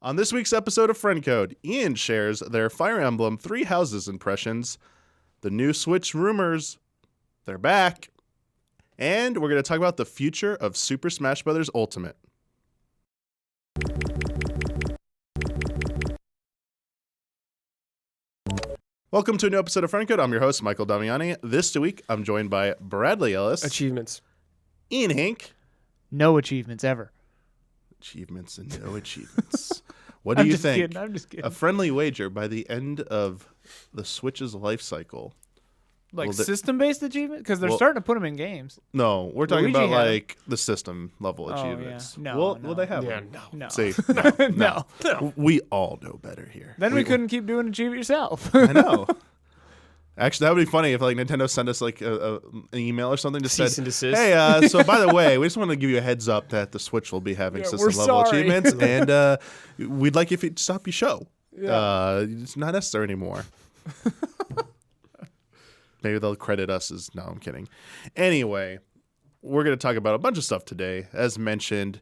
On this week's episode of Friend Code, Ian shares their Fire Emblem 3 Houses impressions, the new Switch rumors, they're back, and we're going to talk about the future of Super Smash Bros. Ultimate. Welcome to a new episode of Friend Code. I'm your host, Michael Damiani. This week, I'm joined by Bradley Ellis. Achievements. Ian Hink. No achievements ever. Achievements and no achievements. What do you think? I'm just kidding. A friendly wager by the end of the Switch's life cycle. Like system-based achievement? Because they're starting to put them in games. No, we're talking Luigi about had like the system level achievements. Yeah. Will they have Yeah, them? No. See, No. we all know better here. Then we couldn't keep doing achieve it yourself. I know. Actually, that would be funny if like Nintendo sent us like an email or something that Cease said, and desist. "Hey, so by the way, we just want to give you a heads up that the Switch will be having Yeah, system we're level sorry. achievements, and we'd like if you'd stop your show. Yeah. It's not necessary anymore." Maybe they'll credit us as no, I'm kidding. Anyway, we're going to talk about a bunch of stuff today. As mentioned,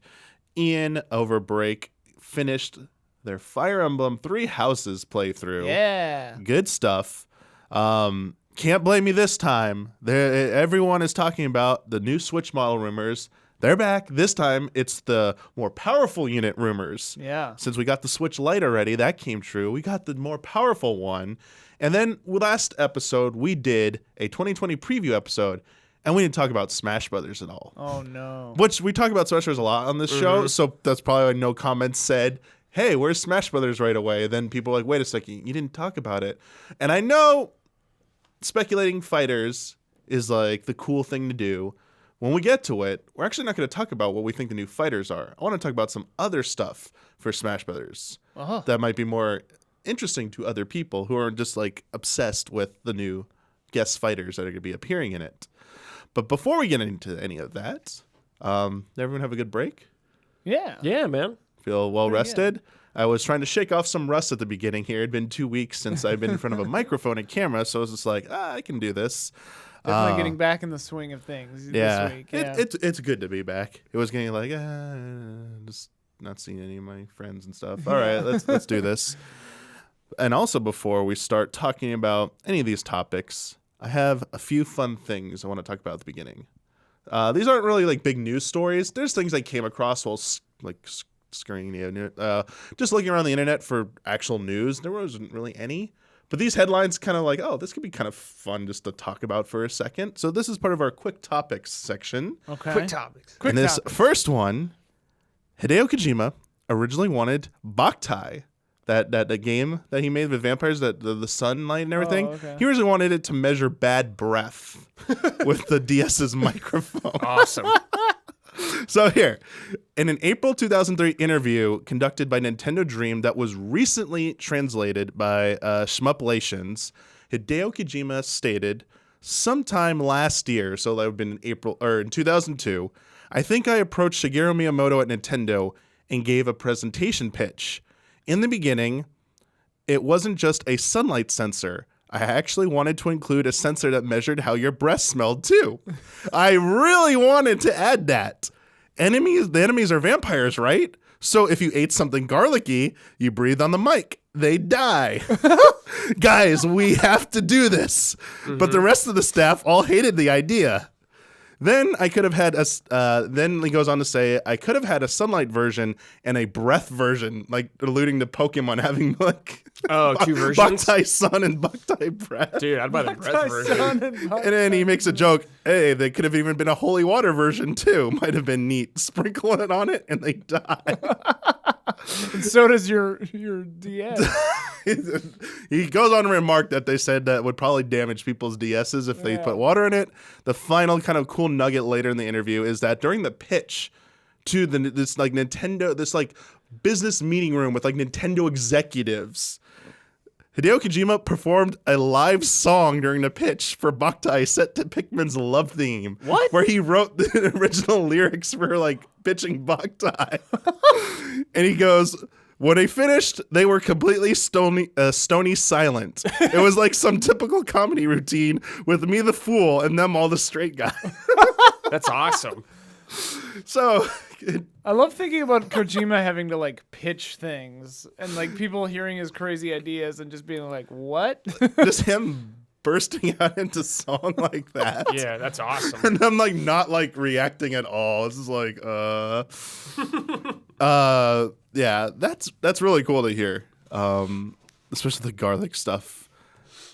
Ian over break finished their Fire Emblem 3 Houses playthrough. Yeah. Good stuff. Can't blame me this time. Everyone is talking about the new Switch model rumors. They're back. This time, it's the more powerful unit rumors. Yeah. Since we got the Switch Lite already, that came true. We got the more powerful one. And then last episode, we did a 2020 preview episode, and we didn't talk about Smash Brothers at all. Oh, no. Which we talk about Smash Brothers a lot on this show, so that's probably why no comments said, hey, where's Smash Brothers right away? Then people are like, wait a second, you didn't talk about it. And I know speculating fighters is like the cool thing to do. When we get to it, we're actually not going to talk about what we think the new fighters are. I want to talk about some other stuff for Smash Brothers that might be more interesting to other people who are just like obsessed with the new guest fighters that are going to be appearing in it. But before we get into any of that, everyone have a good break? Yeah. Yeah, man. Feel well rested? I was trying to shake off some rust at the beginning here. It'd been 2 weeks since I've been in front of a microphone and camera, so I was just like, I can do this. Definitely getting back in the swing of things Yeah, this week. Yeah. It's good to be back. It was getting like, just not seeing any of my friends and stuff. All right, let's do this. And also, before we start talking about any of these topics, I have a few fun things I want to talk about at the beginning. These aren't really like big news stories. There's things I came across while scurrying the internet, just looking around the internet for actual news. There wasn't really any. But these headlines kind of like, oh, this could be kind of fun just to talk about for a second. So this is part of our quick topics section. Okay. Quick topics. And this first one, Hideo Kojima originally wanted Boktai, that game that he made with vampires, that the sunlight and everything. Oh, okay. He originally wanted it to measure bad breath with the DS's microphone. Awesome. So here, in an April 2003 interview conducted by Nintendo Dream that was recently translated by Shmuplations, Hideo Kojima stated, sometime last year, so that would have been in 2002, I think I approached Shigeru Miyamoto at Nintendo and gave a presentation pitch. In the beginning, it wasn't just a sunlight sensor. I actually wanted to include a sensor that measured how your breath smelled too. I really wanted to add that. The enemies are vampires, right? So if you ate something garlicky, you breathe on the mic, they die. Guys, we have to do this. But the rest of the staff all hated the idea. Then I could have had then he goes on to say, I could have had a sunlight version and a breath version, like alluding to Pokemon having like two versions? Boktai Sun and Boktai Breath. Dude, I'd buy the breath version. And then he makes a joke, hey, they could have even been a holy water version too. Might have been neat. Sprinkle it on it and they die. And so does your DS. He goes on to remark that they said that would probably damage people's DSs if they put water in it. The final kind of cool nugget later in the interview is that during the pitch to this business meeting room with like Nintendo executives, Hideo Kojima performed a live song during the pitch for Boktai set to Pikmin's love theme. What? Where he wrote the original lyrics for like pitching Boktai. And he goes, when they finished, they were completely stony silent. It was like some typical comedy routine with me the fool and them all the straight guy. That's awesome. So I love thinking about Kojima having to like pitch things and like people hearing his crazy ideas and just being like, "What?" Just him bursting out into song like that. Yeah, that's awesome. And I'm like not like reacting at all. It's just like yeah, that's really cool to hear. Especially the garlic stuff.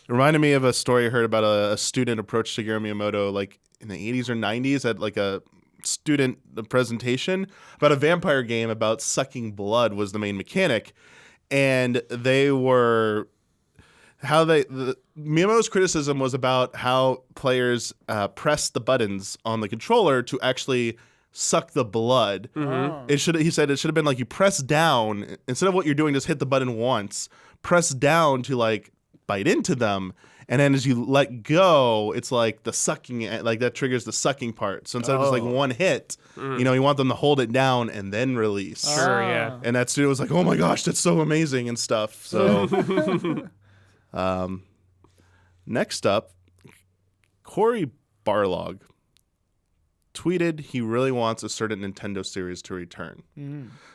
It reminded me of a story I heard about a student approached Shigeru Miyamoto like in the 80s or 90s at like a student presentation about a vampire game about sucking blood was the main mechanic. And Miyamoto's criticism was about how players press the buttons on the controller to actually suck the blood. Mm-hmm. He said it should have been like you press down instead of what you're doing, just hit the button once. Press down to like bite into them, and then as you let go, it's like the sucking, like that triggers the sucking part. So instead of just like one hit, you want them to hold it down and then release. Sure, yeah. And that student was like, "Oh my gosh, that's so amazing" and stuff. So, next up, Cory Barlog tweeted he really wants a certain Nintendo series to return.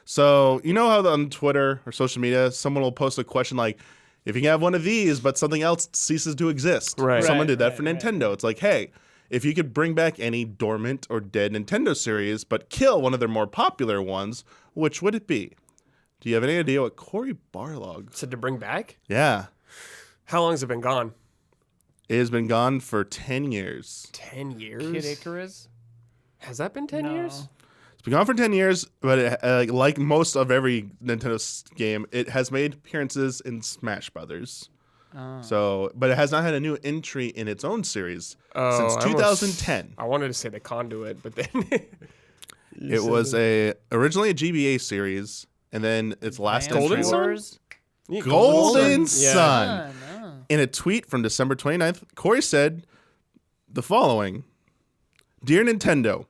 So you know how on Twitter or social media, someone will post a question like, if you can have one of these, but something else ceases to exist. Right. Someone did that for Nintendo. It's like, hey, if you could bring back any dormant or dead Nintendo series, but kill one of their more popular ones, which would it be? Do you have any idea what Cory Barlog Said to bring back? Yeah. How long has it been gone? It has been gone for 10 years. 10 years? Kid Icarus? Has that been 10 years? It's been gone for 10 years, but it, like most of every Nintendo game, it has made appearances in Smash Brothers. So, but it has not had a new entry in its own series since 2010. I wanted to say the Conduit, but then It was originally a GBA series, and then its last Golden entry Sun? was Yeah, Golden Yeah. Sun. In a tweet from December 29th, Cory said the following: "Dear Nintendo,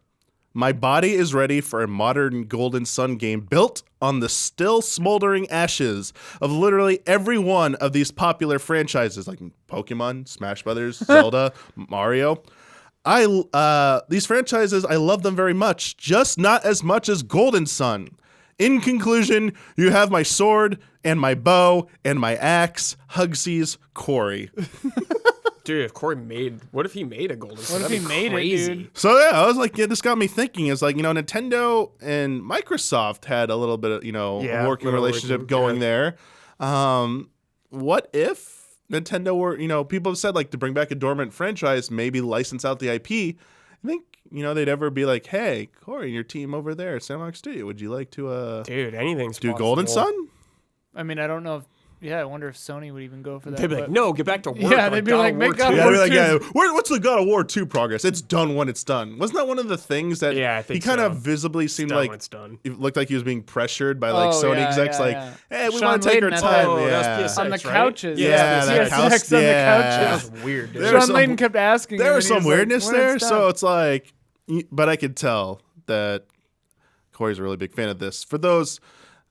my body is ready for a modern Golden Sun game built on the still smoldering ashes of literally every one of these popular franchises like Pokemon, Smash Brothers, Zelda, Mario. These franchises, I love them very much, just not as much as Golden Sun. In conclusion, you have my sword and my bow and my axe. Hugsies, Cory." Dude, if what if he made a Golden Sun? What if he made it, dude? So yeah, I was like, this got me thinking. It's like, Nintendo and Microsoft had a little bit of, a working relationship going there. What if Nintendo were, people have said like to bring back a dormant franchise, maybe license out the IP. I think, they'd ever be like, hey, Cory and your team over there at Sandbox Studio, would you like to Dude, anything's do possible. Golden Sun? I mean, I don't know if. Yeah, I wonder if Sony would even go for that. They'd be like, no, get back to work. Yeah, they'd be like, God make of God War of Yeah, War they'd be like, 2. what's the God of War 2 progress? It's done when it's done. Wasn't that one of the things that I he think kind of so. visibly seemed Done like when it's done. it looked like he was being pressured by like Oh, Sony yeah, execs, yeah, like, yeah. hey, we Sean want to take our Layden at time. Oh, yeah. that was PSX, On the right? couches. Yeah, that yes, couch- sex on the yeah. That couches. was weird, dude. There Sean was some- Layden kept asking. There him, was and he some like, weirdness "When there, it's so done." it's like, but I could tell that Cory's a really big fan of this. For those,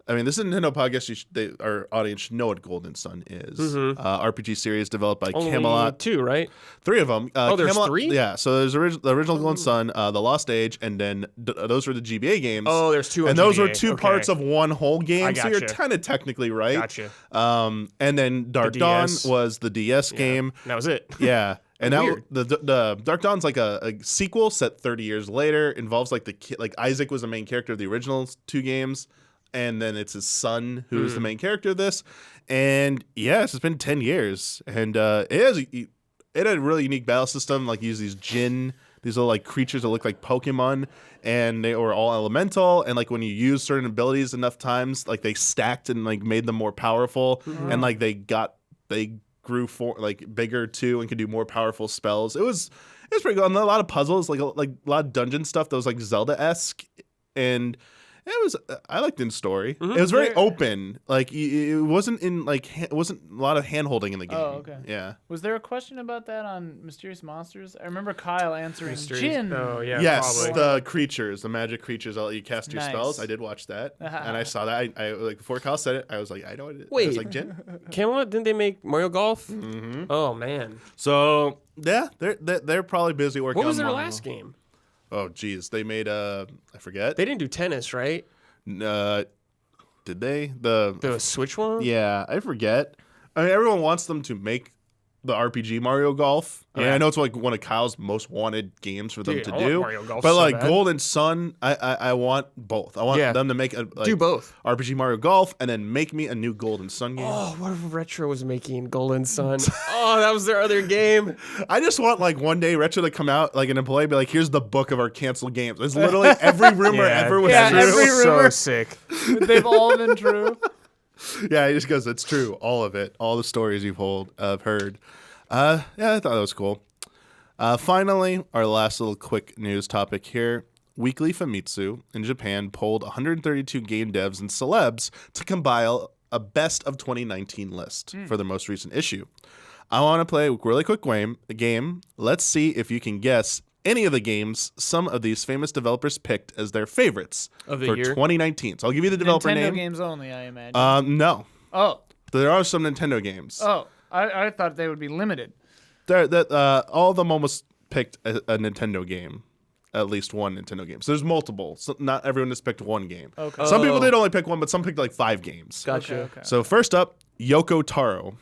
I mean, this is a Nintendo podcast. Our audience should know what Golden Sun is. RPG series developed by Only Camelot. 2, right? 3 of them. There's Camelot, 3? Yeah, so there's the original Golden Sun, The Lost Age, and then those were the GBA games. Oh, there's 2 on And those were GBA. 2 Okay. parts of one whole game, I so you're gotcha. kind of technically right. Gotcha. And then Dark Dawn DS. was the DS game. And that was it. Yeah. And now Weird. the Dark Dawn's like a sequel set 30 years later. Involves like like Isaac was the main character of the original 2 games, and then it's his son who's the main character of this. And yes, it's been 10 years, and it had a really unique battle system. Like you use these these little like creatures that look like Pokemon, and they were all elemental. And like when you use certain abilities enough times, like they stacked and like made them more powerful, and like they grew bigger too and could do more powerful spells. It was pretty good. And a lot of puzzles, like a lot of dungeon stuff that was like Zelda-esque, and I liked the story. It was very open. Like it wasn't it wasn't a lot of hand holding in the game. Oh, okay. Yeah. Was there a question about that on Mysterious Monsters? I remember Kyle answering Jin. Oh, yeah, Yes, probably. the creatures, the magic creatures that let you cast your Nice. spells. I did watch that, and I saw that. I like before Kyle said it, I was like, I know what it is. I Wait. was like, Jin. Camelot, didn't they make Mario Golf? Oh, man. So yeah, they're probably busy working. What was on their Mario. last game? Oh, geez. They made, I forget. They didn't do tennis, right? Did they? The Switch one? Yeah, I forget. I mean, everyone wants them to make the RPG Mario Golf. I mean, Yeah. I know it's like one of Kyle's most wanted games for them Dude, to I want do. Mario Golf but so like bad. Gold and Sun, I want both. I want Yeah. them to make a Do both. RPG Mario Golf and then make me a new Gold and Sun game. Oh, what if Retro was making Golden Sun? Oh, that was their other game. I just want like one day Retro to come out like an employee, be like, "Here's the book of our canceled games." It's literally every rumor ever was Yeah, true. every so rumor. sick. They've all been true. Yeah, he just goes, "It's true, all of it, all the stories you've heard." Yeah, I thought that was cool. Finally, our last little quick news topic here. Weekly Famitsu in Japan polled 132 game devs and celebs to compile a best of 2019 list for the most recent issue. I want to play a really quick game. Let's see if you can guess any of the games some of these famous developers picked as their favorites Of the for year? 2019. So I'll give you the developer Nintendo name. games only, I imagine. No, oh, there are some Nintendo games. I thought they would be limited. All of them almost picked a Nintendo game, at least one Nintendo game. So there's multiple. So not everyone just picked one game. Okay. Some people did only pick one, but some picked like 5 games. Gotcha. Okay. So first up, Yoko Taro,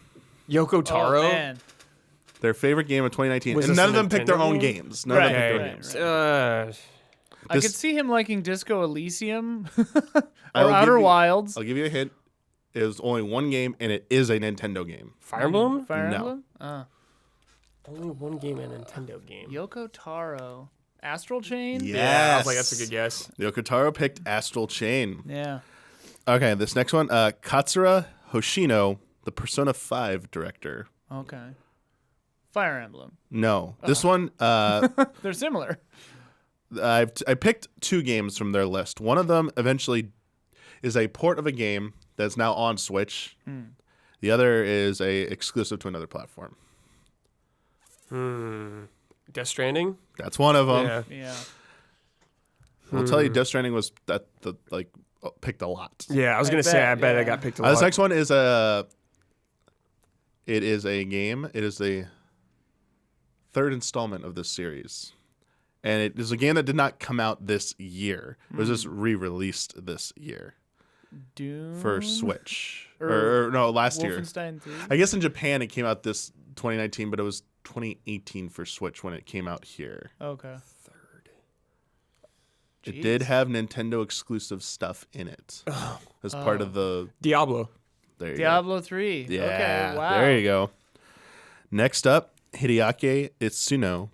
Yoko Taro? Oh, man. their favorite game of 2019, Was and this none a of them picked their Nintendo own game? games. None of them picked their Right, games. right. I This- could see him liking Disco Elysium I will or give Outer you- Wilds. I'll give you a hint. It was only one game, and it is a Nintendo game. Fire Emblem? Fire No. Emblem? Only one game, a Nintendo game. Yoko Taro. Astral Chain? Yeah. I was like, that's a good guess. Yoko Taro picked Astral Chain. Yeah. Okay, this next one, Katsura Hoshino, the Persona 5 director. Okay. Fire Emblem. No, this one, They're similar. I picked 2 games from their list. One of them eventually is a port of a game that's now on Switch. The other is a exclusive to another platform. Death Stranding? That's one of them. Yeah. Yeah. I'll tell you, Death Stranding was picked a lot. Yeah, I was I going to say, bet, I bet I yeah. got picked a This lot. next one is it is a game. It is the 3rd installment of this series. And it is a game that did not come out this year. It was just re-released this year Doom. for Switch. Or Or no, last year. Wolfenstein 3. I guess in Japan it came out this 2019, but it was 2018 for Switch when it came out here. Okay. It did have Nintendo exclusive stuff in it as part of the. Diablo. There you Diablo 3. go. Yeah, Okay. Wow. there you go. Next up, Hideaki Itsuno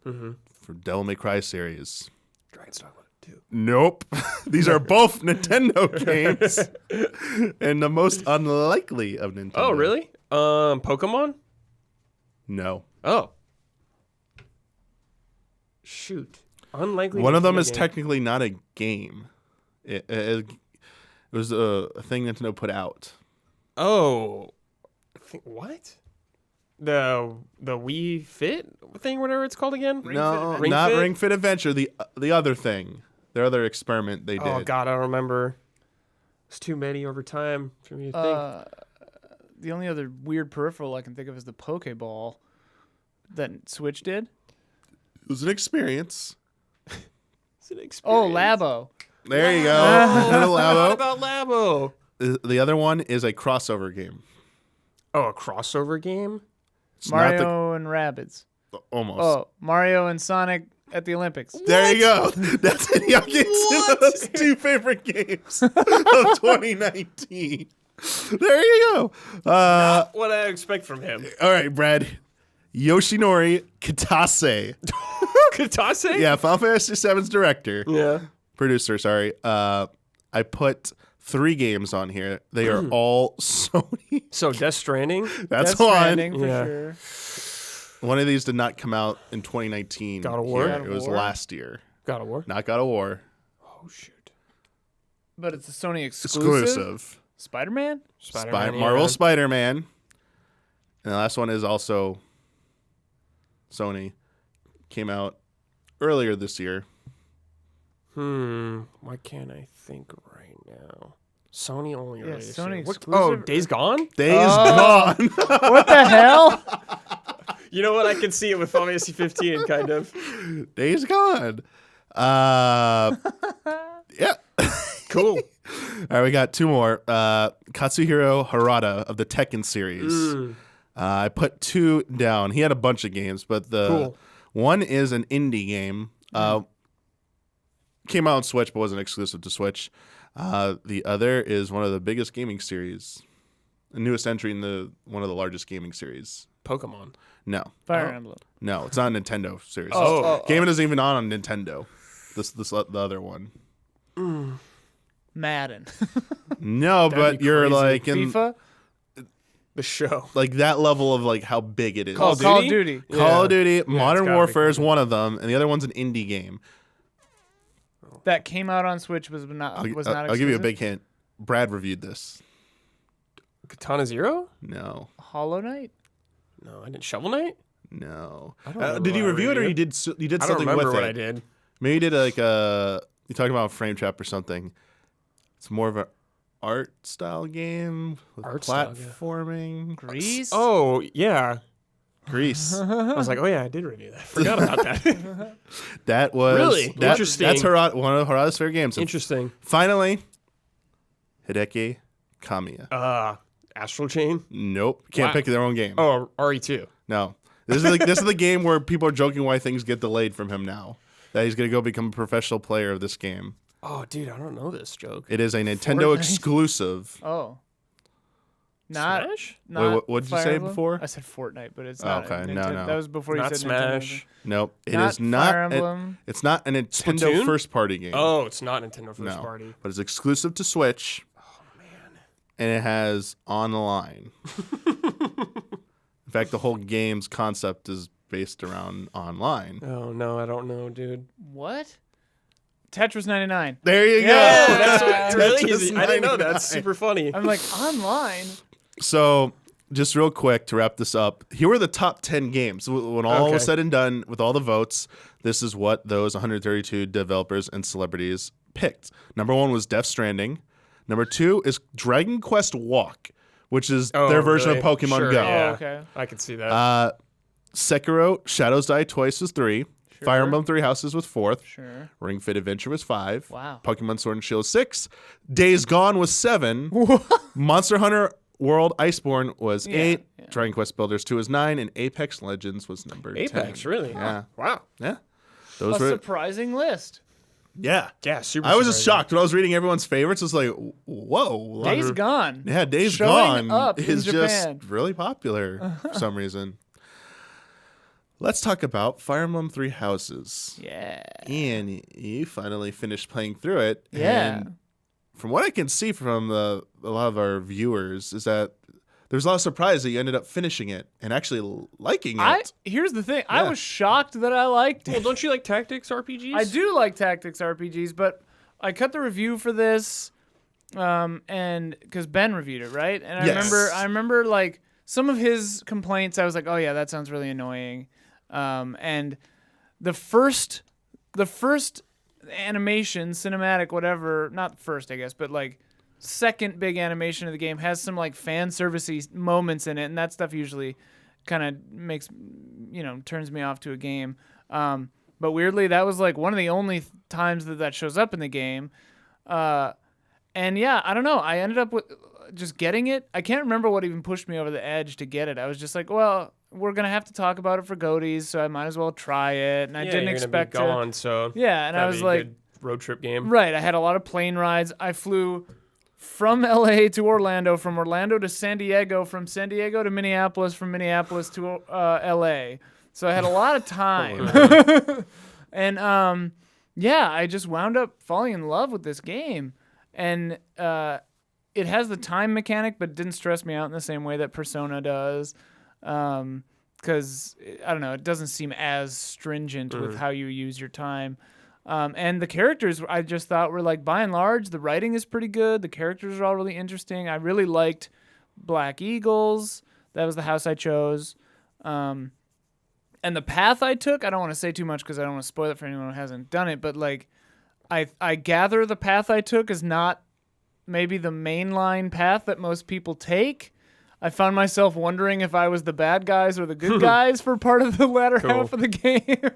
for Devil May Cry series. Dragon's Dogma 2. Nope, these are both Nintendo games, and the most unlikely of Nintendo. Oh, really? Pokemon? No. Oh. Shoot. Unlikely. One of them Nintendo is game. technically not a game. It was a thing Nintendo put out. Oh. What? The Wii Fit thing, whatever it's called again? No, Ring not Fit? Ring Fit Adventure. The other thing, their other experiment they did. Oh, God, I don't remember. It's too many over time for me to think. The only other weird peripheral I can think of is the Pokeball that Switch did. It was an experience. It's an experience. Oh, Labo. There you go. Oh, Little I forgot Labo. about Labo. The other one is a crossover game. Oh, a crossover game? It's not Mario and Rabbids. almost. Oh, Mario and Sonic at the Olympics. There you go. That's Hideaki Itsuno's 2 favorite games of 2019. There you go. What I expect from him. All right, Brad. Yoshinori Kitase. Katase? Yeah, Final Fantasy VII's director. Yeah. Producer, sorry. I put 3 games on here. They are all Sony. So Death Stranding? That's Death one. Stranding for Yeah. sure. One of these did not come out in 2019. God of War? here. God of It was War? last year. God of War? Not God of War. Oh, shoot. But it's a Sony exclusive. Exclusive. Spider-Man? Spider-Man. Marvel Spider-Man. And the last one is also Sony. Came out earlier this year. Why can't I think right now? Sony only Yeah, released Sony it. What- exclusive. Oh, Days Gone? Days Gone. What the hell? You know what? I can see it with Final Fantasy 15, kind of. Days Gone. Yeah. Cool. All right, we got two more. Katsuhiro Harada of the Tekken series. I put 2 down. He had a bunch of games, but the Cool. one is an indie game. Came out on Switch, but wasn't exclusive to Switch. The other is one of the biggest gaming series. The newest entry in one of the largest gaming series. Pokemon. No. Fire Emblem. No, it's not a Nintendo series. Oh. Game isn't even on Nintendo. The other one. Madden. No, That'd but be you're crazy. like in FIFA. The show. like that level of like how big it is. Call of Call of Duty? Duty. Call of Duty, Yeah, Modern it's gotta Warfare be is one of them, and the other one's an indie game. That came out on Switch was not I'll exclusive. give you a big hint. Brad reviewed this. Katana Zero? No, Hollow Knight. No, I didn't. Shovel Knight? no. I don't remember Did you what I review it or you reviewed. did you did I don't something remember with what it? I did. Maybe you did like you talking about Frame Trap or something. It's more of an art style game with Art style, yeah. platforming. Grease. Oh, yeah. Grease. I was like, oh, yeah, I did review that. Forgot about that. That was Really? Interesting. That's one of Harada's favorite games. And Interesting. finally, Hideki Kamiya. Astral Chain? Nope, can't Wow. pick their own game. Oh, RE2. No, this is the game where people are joking why things get delayed from him now. That he's gonna go become a professional player of this game. Oh, dude, I don't know this joke. It is a Nintendo Fortnite? exclusive. Oh. Not. Smash? Not Wait, what did you Fire say Emblem? before? I said Fortnite, but it's Oh, not. okay, no, Nintendo. no. That was before Not you said Smash. Nope, it Not is not. Fire Emblem. It's not a Nintendo Splatoon? first party game. Oh, it's not Nintendo First no, Party. but it's exclusive to Switch. Oh man! And it has online. In fact, the whole game's concept is based around online. Oh, no, I don't know, dude. What? Tetris 99. There you Yeah. go. That's Tetris really easy. I didn't know 99. that's super funny. I'm like, online? So, just real quick to wrap this up, here were the top 10 games. When all Okay. was said and done, with all the votes, this is what those 132 developers and celebrities picked. Number 1 was Death Stranding. Number 2 is Dragon Quest Walk, which is their version really? of Pokemon Sure, Go. Yeah. Oh, okay. I can see that. Sekiro Shadows Die Twice was 3. Fire Emblem Three Houses was 4th. Sure. Ring Fit Adventure was 5. Wow. Pokemon Sword and Shield was 6. Days Gone was 7. Monster Hunter World Iceborne was 8. yeah. Dragon Quest Builders 2 was 9. And Apex Legends was number 10. Apex, really? Yeah. Wow. Yeah. A Those were. surprising list. Yeah. Yeah, super I was just surprising. shocked when I was reading everyone's favorites. It's like, whoa. Days Gone. Yeah, Days Showing Gone up in is just Japan. really popular for some reason. Let's talk about Fire Emblem Three Houses. Yeah. And you finally finished playing through it. Yeah. And from what I can see from a lot of our viewers is that there's a lot of surprise that you ended up finishing it and actually liking it. Here's the thing. I Yeah. was shocked that I liked Well, it. don't you like tactics RPGs? I do like tactics RPGs, but I cut the review for this, and because Ben reviewed it, right? And Yes. I remember like some of his complaints. I was like, oh yeah, that sounds really annoying. And the first animation, cinematic, whatever, not first, I guess, but like second big animation of the game has some like fan servicey moments in it, and that stuff usually kind of makes, turns me off to a game. But weirdly, that was like one of the only times that shows up in the game. And yeah, I don't know. I ended up with just getting it. I can't remember what even pushed me over the edge to get it. I was just like, well, we're going to have to talk about it for Goaties, so I might as well try it. And I didn't you're expect gonna be to. gone, so Yeah, and I that'd was be a like, good road trip game. right, I had a lot of plane rides. I flew from LA to Orlando, from Orlando to San Diego, from San Diego to Minneapolis, from Minneapolis to LA. So I had a lot of time. And yeah, I just wound up falling in love with this game. And it has the time mechanic, but it didn't stress me out in the same way that Persona does. Because, I don't know, it doesn't seem as stringent with how you use your time. And the characters, I just thought were like, by and large, the writing is pretty good. The characters are all really interesting. I really liked Black Eagles. That was the house I chose. And the path I took, I don't want to say too much because I don't want to spoil it for anyone who hasn't done it, but like, I gather the path I took is not maybe the mainline path that most people take. I found myself wondering if I was the bad guys or the good guys for part of the latter half of the game.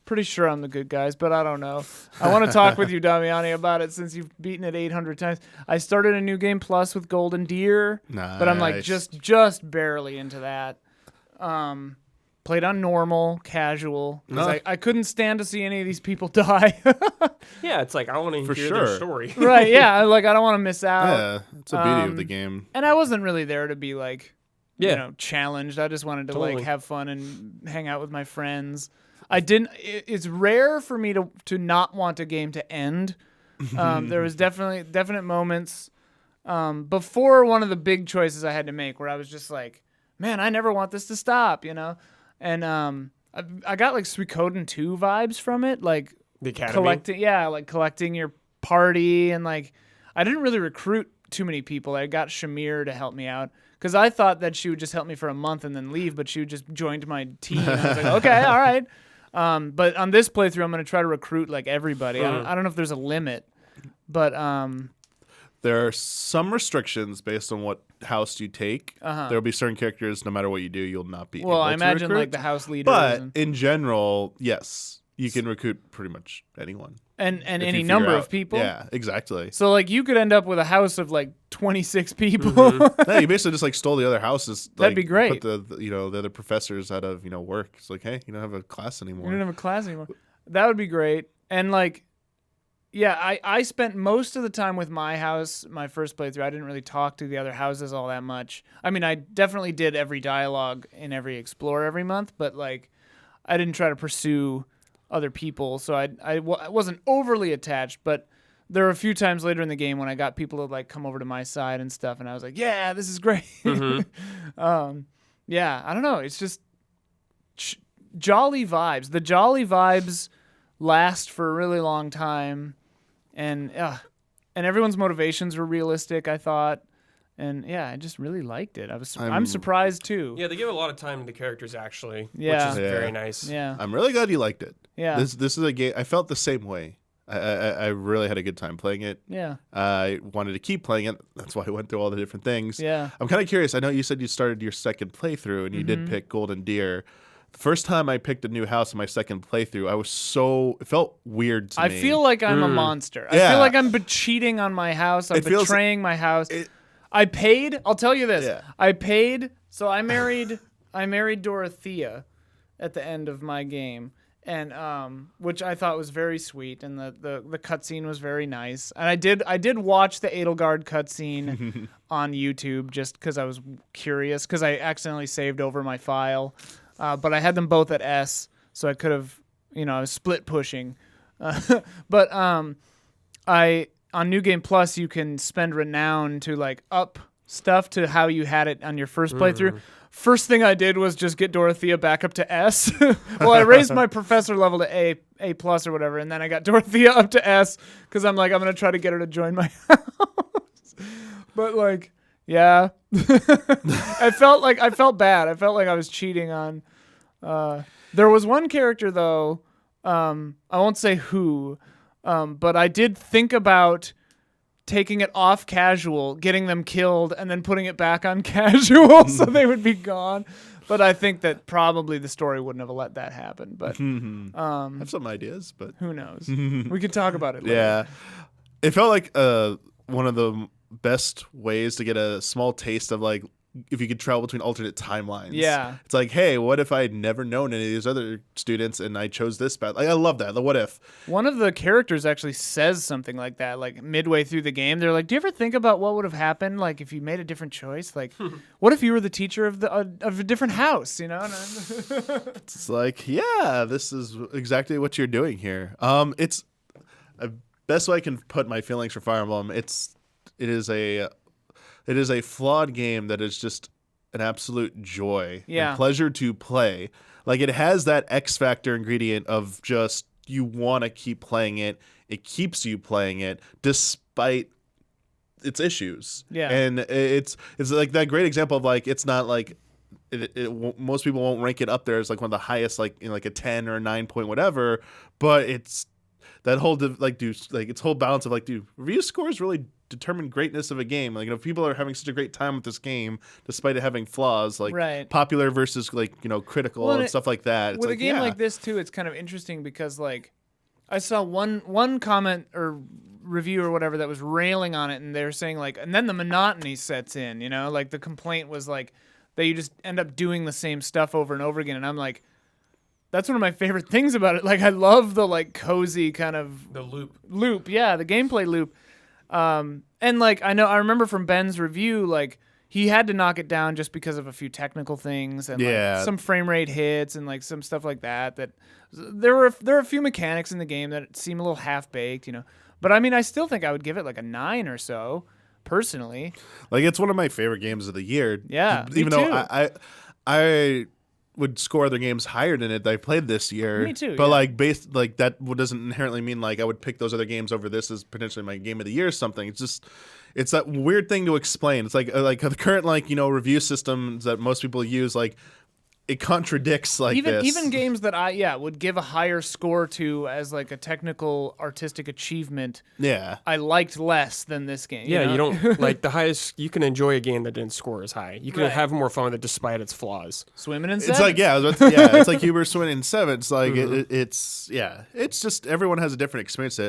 Pretty sure I'm the good guys, but I don't know. I want to talk with you, Damiani, about it since you've beaten it 800 times. I started a new game plus with Golden Deer, but I'm like just barely into that. Played on normal, casual, because I couldn't stand to see any of these people die. Yeah, it's like I want to hear their story. Right, yeah, like I don't want to miss out. Yeah, it's the beauty of the game. And I wasn't really there to be like, challenged. I just wanted to like have fun and hang out with my friends. I didn't. It's rare for me to not want a game to end. There was definite moments before one of the big choices I had to make where I was just like, man, I never want this to stop, And I got like Suikoden 2 vibes from it, like the academy. Collecting your party, and like I didn't really recruit too many people. I got Shamir to help me out. Because I thought that she would just help me for a month and then leave, but she just joined my team. And I was like, okay, all right. But on this playthrough, I'm going to try to recruit like everybody. I don't know if there's a limit, but there are some restrictions based on what house you take. There will be certain characters, no matter what you do, you'll not be able to I imagine recruit. like the house leaders. But in general, yes, you can recruit pretty much anyone. And any number of people. Yeah, exactly. So like you could end up with a house of like 26 people. Yeah, you basically just like stole the other houses. That'd be great. Put the other professors out of work. It's like, hey, you don't have a class anymore. You don't have a class anymore. That would be great. And like, yeah, I spent most of the time with my house, my first playthrough. I didn't really talk to the other houses all that much. I mean, I definitely did every dialogue in every explore every month, but like, I didn't try to pursue other people, so I wasn't overly attached. But there were a few times later in the game when I got people to like come over to my side and stuff, and I was like, yeah, this is great. Yeah, I don't know. It's just jolly vibes. The jolly vibes last for a really long time. And everyone's motivations were realistic, I thought. And yeah, I just really liked it. I'm surprised too. Yeah, they give a lot of time to the characters actually, which Yeah. is very nice. Yeah. I'm really glad you liked it. Yeah. This is a game I felt the same way. I really had a good time playing it. Yeah. I wanted to keep playing it. That's why I went through all the different things. Yeah. I'm kind of curious. I know you said you started your second playthrough and you did pick Golden Deer. The first time I picked a new house in my second playthrough, it felt weird to me. I feel like I'm a monster. Yeah. I feel like I'm cheating on my house. I'm betraying my house. I paid. I'll tell you this. Yeah. I paid. So I married Dorothea at the end of my game, and which I thought was very sweet, and the cutscene was very nice. And I did watch the Edelgard cutscene on YouTube just because I was curious, because I accidentally saved over my file, but I had them both at S, so I could have, I was split pushing, but on New Game Plus, you can spend renown to like up stuff to how you had it on your first playthrough. First thing I did was just get Dorothea back up to S. Well, I raised my professor level to A plus or whatever, and then I got Dorothea up to S because I'm like, I'm gonna try to get her to join my house. But like, yeah, I felt bad. I felt like I was cheating on. There was one character though. I won't say who. But I did think about taking it off casual, getting them killed, and then putting it back on casual so they would be gone. But I think that probably the story wouldn't have let that happen. But I have some ideas, but who knows? We could talk about it later. Yeah. It felt like one of the best ways to get a small taste of like if you could travel between alternate timelines. Yeah. It's like, hey, what if I'd never known any of these other students and I chose this path? Like, I love that. The what if. One of the characters actually says something like that, like midway through the game. They're like, do you ever think about what would have happened, like, if you made a different choice? Like, what if you were the teacher of a different house, It's like, yeah, this is exactly what you're doing here. It's the best way I can put my feelings for Fire Emblem. It is a flawed game that is just an absolute joy and pleasure to play. Like, it has that X factor ingredient of just you want to keep playing it. It keeps you playing it despite its issues. Yeah. And it's like that great example of like, it's not like most people won't rank it up there as like one of the highest, like in like a 10 or a 9 point whatever, but it's that whole its whole balance of like, do review scores really determine greatness of a game. Like, if people are having such a great time with this game, despite it having flaws, like Right. popular versus like critical Well, and stuff like that. It's with like, a game yeah. like this too, it's kind of interesting because like I saw one comment or review or whatever that was railing on it, and they were saying like, and then the monotony sets in. Like the complaint was like that you just end up doing the same stuff over and over again, and I'm like, that's one of my favorite things about it. Like I love the like cozy kind of The loop, yeah, the gameplay loop. And like I remember from Ben's review, like he had to knock it down just because of a few technical things and like some frame rate hits and like some stuff like that. That there are a few mechanics in the game that seem a little half baked, But I mean, I still think I would give it like a 9 or so, personally. Like, it's one of my favorite games of the year. Yeah, me even too. though I would score other games higher than it that I played this year. Me too, But yeah. like that doesn't inherently mean like I would pick those other games over this as potentially my game of the year or something. It's that weird thing to explain. It's like the current review systems that most people use, like it contradicts like this. Even games that I would give a higher score to as like a technical artistic achievement. Yeah. I liked less than this game. Yeah, you don't like the highest. You can enjoy a game that didn't score as high. You can Right. have more fun with it despite its flaws. Swimming in It's sevens. like it's like Huber Swin in Sevens. Like it's just everyone has a different experience.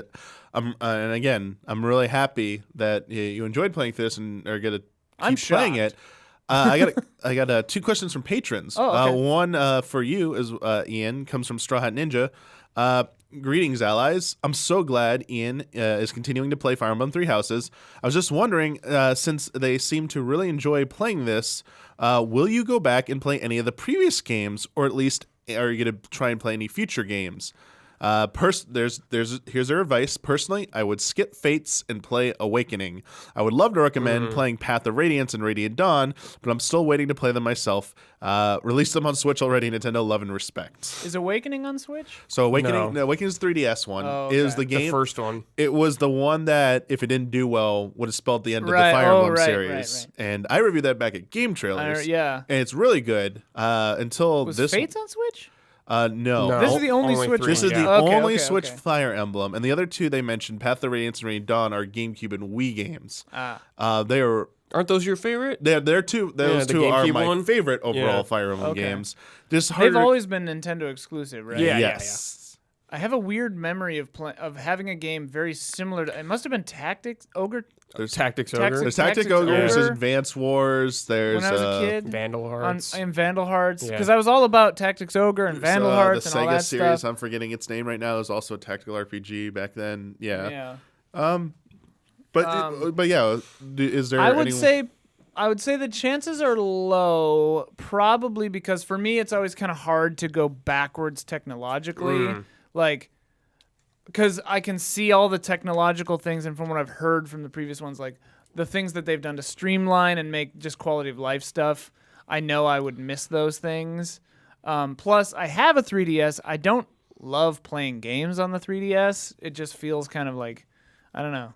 And again, I'm really happy that you enjoyed playing this and are gonna I'm keep playing shocked. it. I got 2 questions from patrons. Oh, okay. One for you is Ian, comes from Straw Hat Ninja. Greetings, allies. I'm so glad Ian is continuing to play Fire Emblem Three Houses. I was just wondering, since they seem to really enjoy playing this, will you go back and play any of the previous games, or at least are you going to try and play any future games? Here's their advice. Personally, I would skip Fates and play Awakening. I would love to recommend playing Path of Radiance and Radiant Dawn, but I'm still waiting to play them myself. Released them on Switch already. Nintendo, love and respect. Is Awakening on Switch? So No. Awakening's 3DS one Oh, is okay. the game. The first one. It was the one that, if it didn't do well, would have spelled the end Right. of the Fire Oh, Emblem right, series. right. And I reviewed that back at Game Trailers. Yeah. And it's really good. Until Was this Fates on Switch? No. No. This is the only Switch three, This is one. the Okay, only okay, Switch okay. Fire Emblem, and the other 2 they mentioned, Path of Radiance and Radiant Dawn, are GameCube and Wii games. They are Aren't those your favorite? they're two. Those the 2 are GameCube my one? favorite overall Yeah. Fire Emblem Okay. games. Just They've harder. always been Nintendo exclusive, right? Yeah. Yes. I have a weird memory of having a game very similar to. It must have been Tactics Ogre. There's Tactics Tactics- Ogre, There's Tactic Tactics Ogre. There's Ogre. Advance Wars. There's When I was a kid. Vandal Hearts. In Vandal Hearts, Yeah. because I was all about Tactics Ogre and Vandal Hearts the and all Sega that series. stuff. I'm forgetting its name right now. It was also a tactical RPG back then. Yeah. Yeah. But yeah, is there? I would any- say the chances are low, probably because for me it's always kind of hard to go backwards technologically, like because I can see all the technological things, and from what I've heard from the previous ones, like the things that they've done to streamline and make just quality of life stuff, I know I would miss those things. Plus, I have a 3DS. I don't love playing games on the 3DS. It just feels kind of like, I don't know.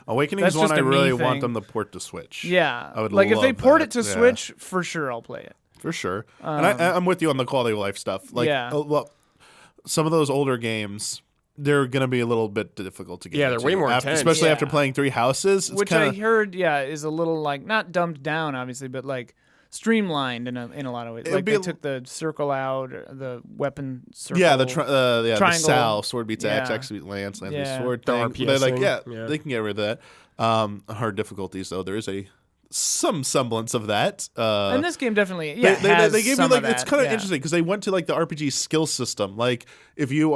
Awakening That's is one just I a me really thing. want them to port to Switch. Yeah, I would like if they love port that. it to Yeah. Switch, for sure I'll play it. For sure. And I'm with you on the quality of life stuff. Like, Yeah. well, some of those older games, they're going to be a little bit difficult to get Yeah, they're into. way more intense. Especially Yeah. after playing Three Houses. It's Which kinda, I heard, is a little like not dumbed down, obviously, but like streamlined in a lot of ways. It'd Like be they a- took the circle out, or the weapon circle. Yeah, the triangle. Sal, sword beats axe, Yeah. axe beats lance, lance Yeah. beats sword The thing. RPS They're like, thing. yeah, Yeah. they can get rid of that. Hard difficulties, though. There is some semblance of that. And this game definitely, has they gave you some like of it's that, kind of yeah. interesting because they went to like the RPG skill system. Like if you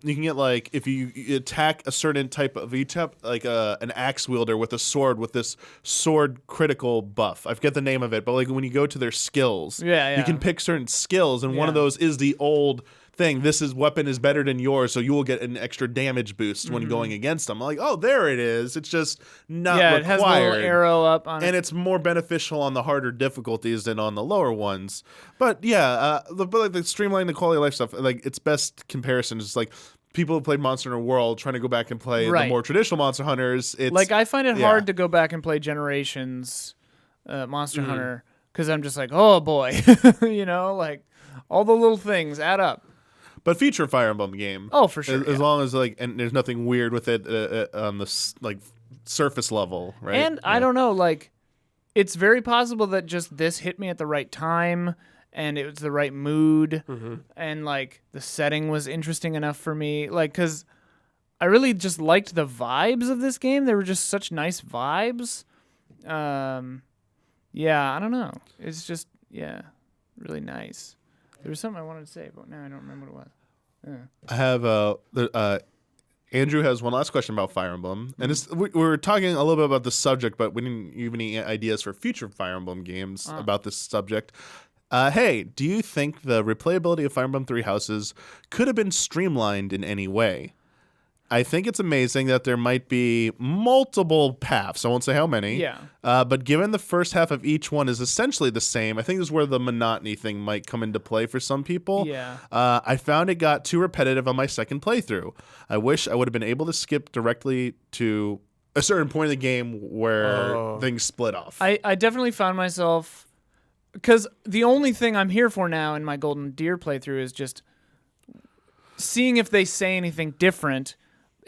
can get like if you attack a certain type of like an axe wielder with a sword with this sword critical buff. I forget the name of it, but like when you go to their skills, Yeah. you can pick certain skills, and one of Yeah. those is the old thing. This weapon is better than yours, so you will get an extra damage boost when going against them. I'm like, oh, there it is. It's just not Yeah, required. it has a little arrow up on And it. it's more beneficial on the harder difficulties than on the lower ones. But yeah, but like the streamlining the quality of life stuff, like its best comparison is like people who played Monster Hunter World trying to go back and play the Right. more traditional Monster Hunters. It's Like I find it yeah. hard to go back and play Generations Monster Hunter because I'm just like, oh boy, like all the little things add up. but feature Fire Emblem game. Oh, for sure. As long as like, and there's nothing weird with it on this like surface level, right? And I don't know, like, it's very possible that just this hit me at the right time and it was the right mood and, like, the setting was interesting enough for me. Like, because I really just liked the vibes of this game. They were just such nice vibes. Yeah, I don't know. It's just, really nice. There was something I wanted to say, but now I don't remember what it was. I have Andrew has one last question about Fire Emblem, and we were talking a little bit about the subject, but we didn't give any ideas for future Fire Emblem games about this subject. Hey, do you think the replayability of Fire Emblem Three Houses could have been streamlined in any way? I think it's amazing that there might be multiple paths. I won't say how many. Yeah. But given the first half of each one is essentially the same, I think this is where the monotony thing might come into play for some people. Yeah. I found it got too repetitive on my second playthrough. I wish I would have been able to skip directly to a certain point of the game where things split off. I definitely found myself, because the only thing I'm here for now in my Golden Deer playthrough is just seeing if they say anything different.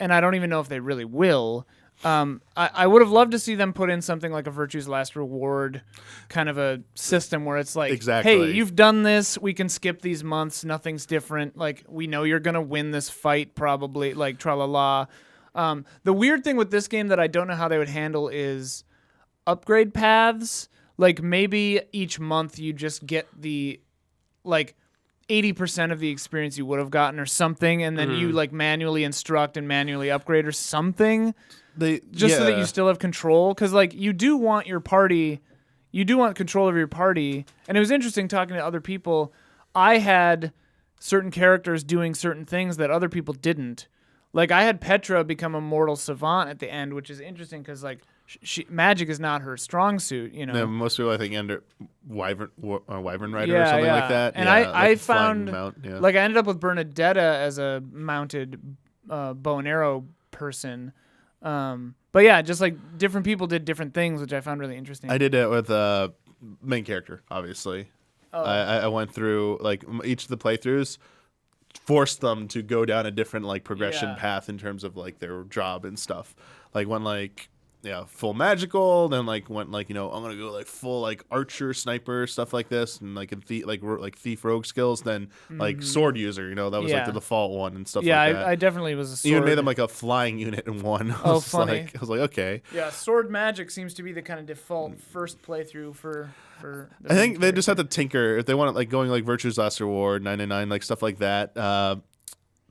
And I don't even know if they really will. I would have loved to see them put in something like a Virtue's Last Reward kind of a system where it's like, hey, you've done this. We can skip these months. Nothing's different. Like, we know you're going to win this fight probably, like, tra-la-la. The weird thing with this game that I don't know how they would handle is upgrade paths. Like, maybe each month you just get the, like, 80% of the experience you would have gotten or something, and then you like manually instruct and manually upgrade or something, so that you still have control. Because like you do want control of your party. And it was interesting talking to other people. I had certain characters doing certain things that other people didn't. Like I had Petra become a mortal savant at the end, which is interesting because like magic is not her strong suit, you know. Yeah, most people I think end up Wyvern Rider or something like that. And I found like I ended up with Bernadetta as a mounted bow and arrow person. But yeah, just like different people did different things, which I found really interesting. I did it with main character, obviously. I went through like each of the playthroughs, forced them to go down a different like progression path in terms of like their job and stuff. Like when like full magical, then like went like, you know, I'm gonna go like full like archer, sniper, stuff like this, and like thief rogue skills, then like sword user, you know, that was like the default one and stuff like that. I definitely was a sword. Even made them like a flying unit in one. Funny. I was like, okay. Yeah, sword magic seems to be the kind of default first playthrough for I think they just have to tinker if they want it, like going like Virtue's Last Reward, 999, like stuff like that.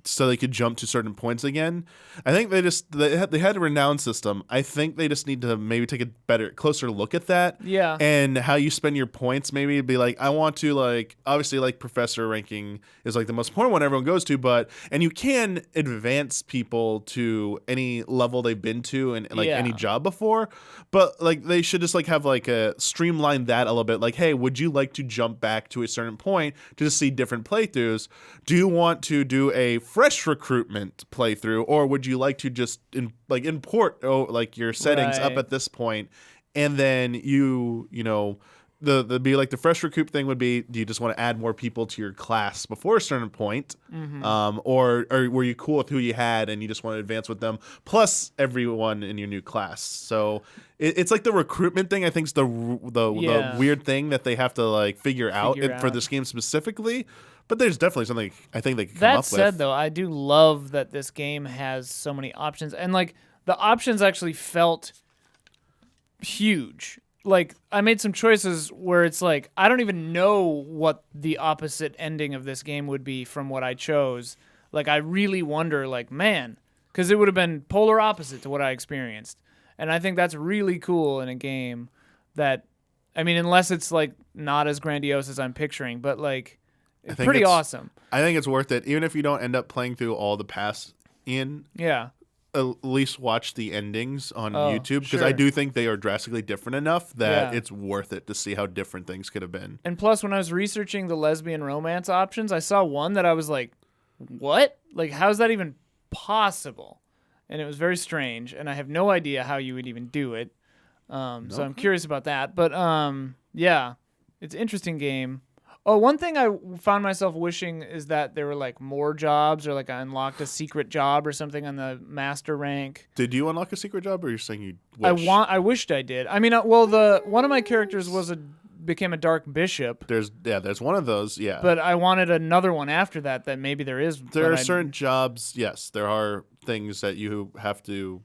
So they could jump to certain points again. I think they had a renown system. I think they just need to maybe take a closer look at that. Yeah. And how you spend your points. Maybe be like, I want to like, obviously like professor ranking is like the most important one everyone goes to, and you can advance people to any level they've been to and like any job before, but like they should just like have like a streamline that a little bit. Like, hey, would you like to jump back to a certain point to just see different playthroughs? Do you want to do a fresh recruitment playthrough, or would you like to just import like your settings up at this point, and then you know the be like the fresh recruit thing would be, do you just want to add more people to your class before a certain point, or were you cool with who you had and you just want to advance with them plus everyone in your new class? So it's like the recruitment thing I think is the weird thing that they have to like figure out for this game specifically. But there's definitely something I think they can come up with. That said, though, I do love that this game has so many options. And, like, the options actually felt huge. Like, I made some choices where it's like, I don't even know what the opposite ending of this game would be from what I chose. Like, I really wonder, like, man, because it would have been polar opposite to what I experienced. And I think that's really cool in a game that, I mean, unless it's, like, not as grandiose as I'm picturing, but, like, it's pretty awesome. I think it's worth it, even if you don't end up playing through all the past at least watch the endings on YouTube, because I do think they are drastically different enough that it's worth it to see how different things could have been. And plus, when I was researching the lesbian romance options, I saw one that I was like, what? Like, how is that even possible? And it was very strange, and I have no idea how you would even do it. So I'm curious about that. But, yeah, it's an interesting game. Oh, one thing I found myself wishing is that there were like more jobs, or like I unlocked a secret job or something on the master rank. Did you unlock a secret job, or you're saying you wish? I wished I did. I mean, one of my characters became a dark bishop. There's one of those, yeah. But I wanted another one after that. That maybe there is. There are certain jobs. Yes, there are things that you have to.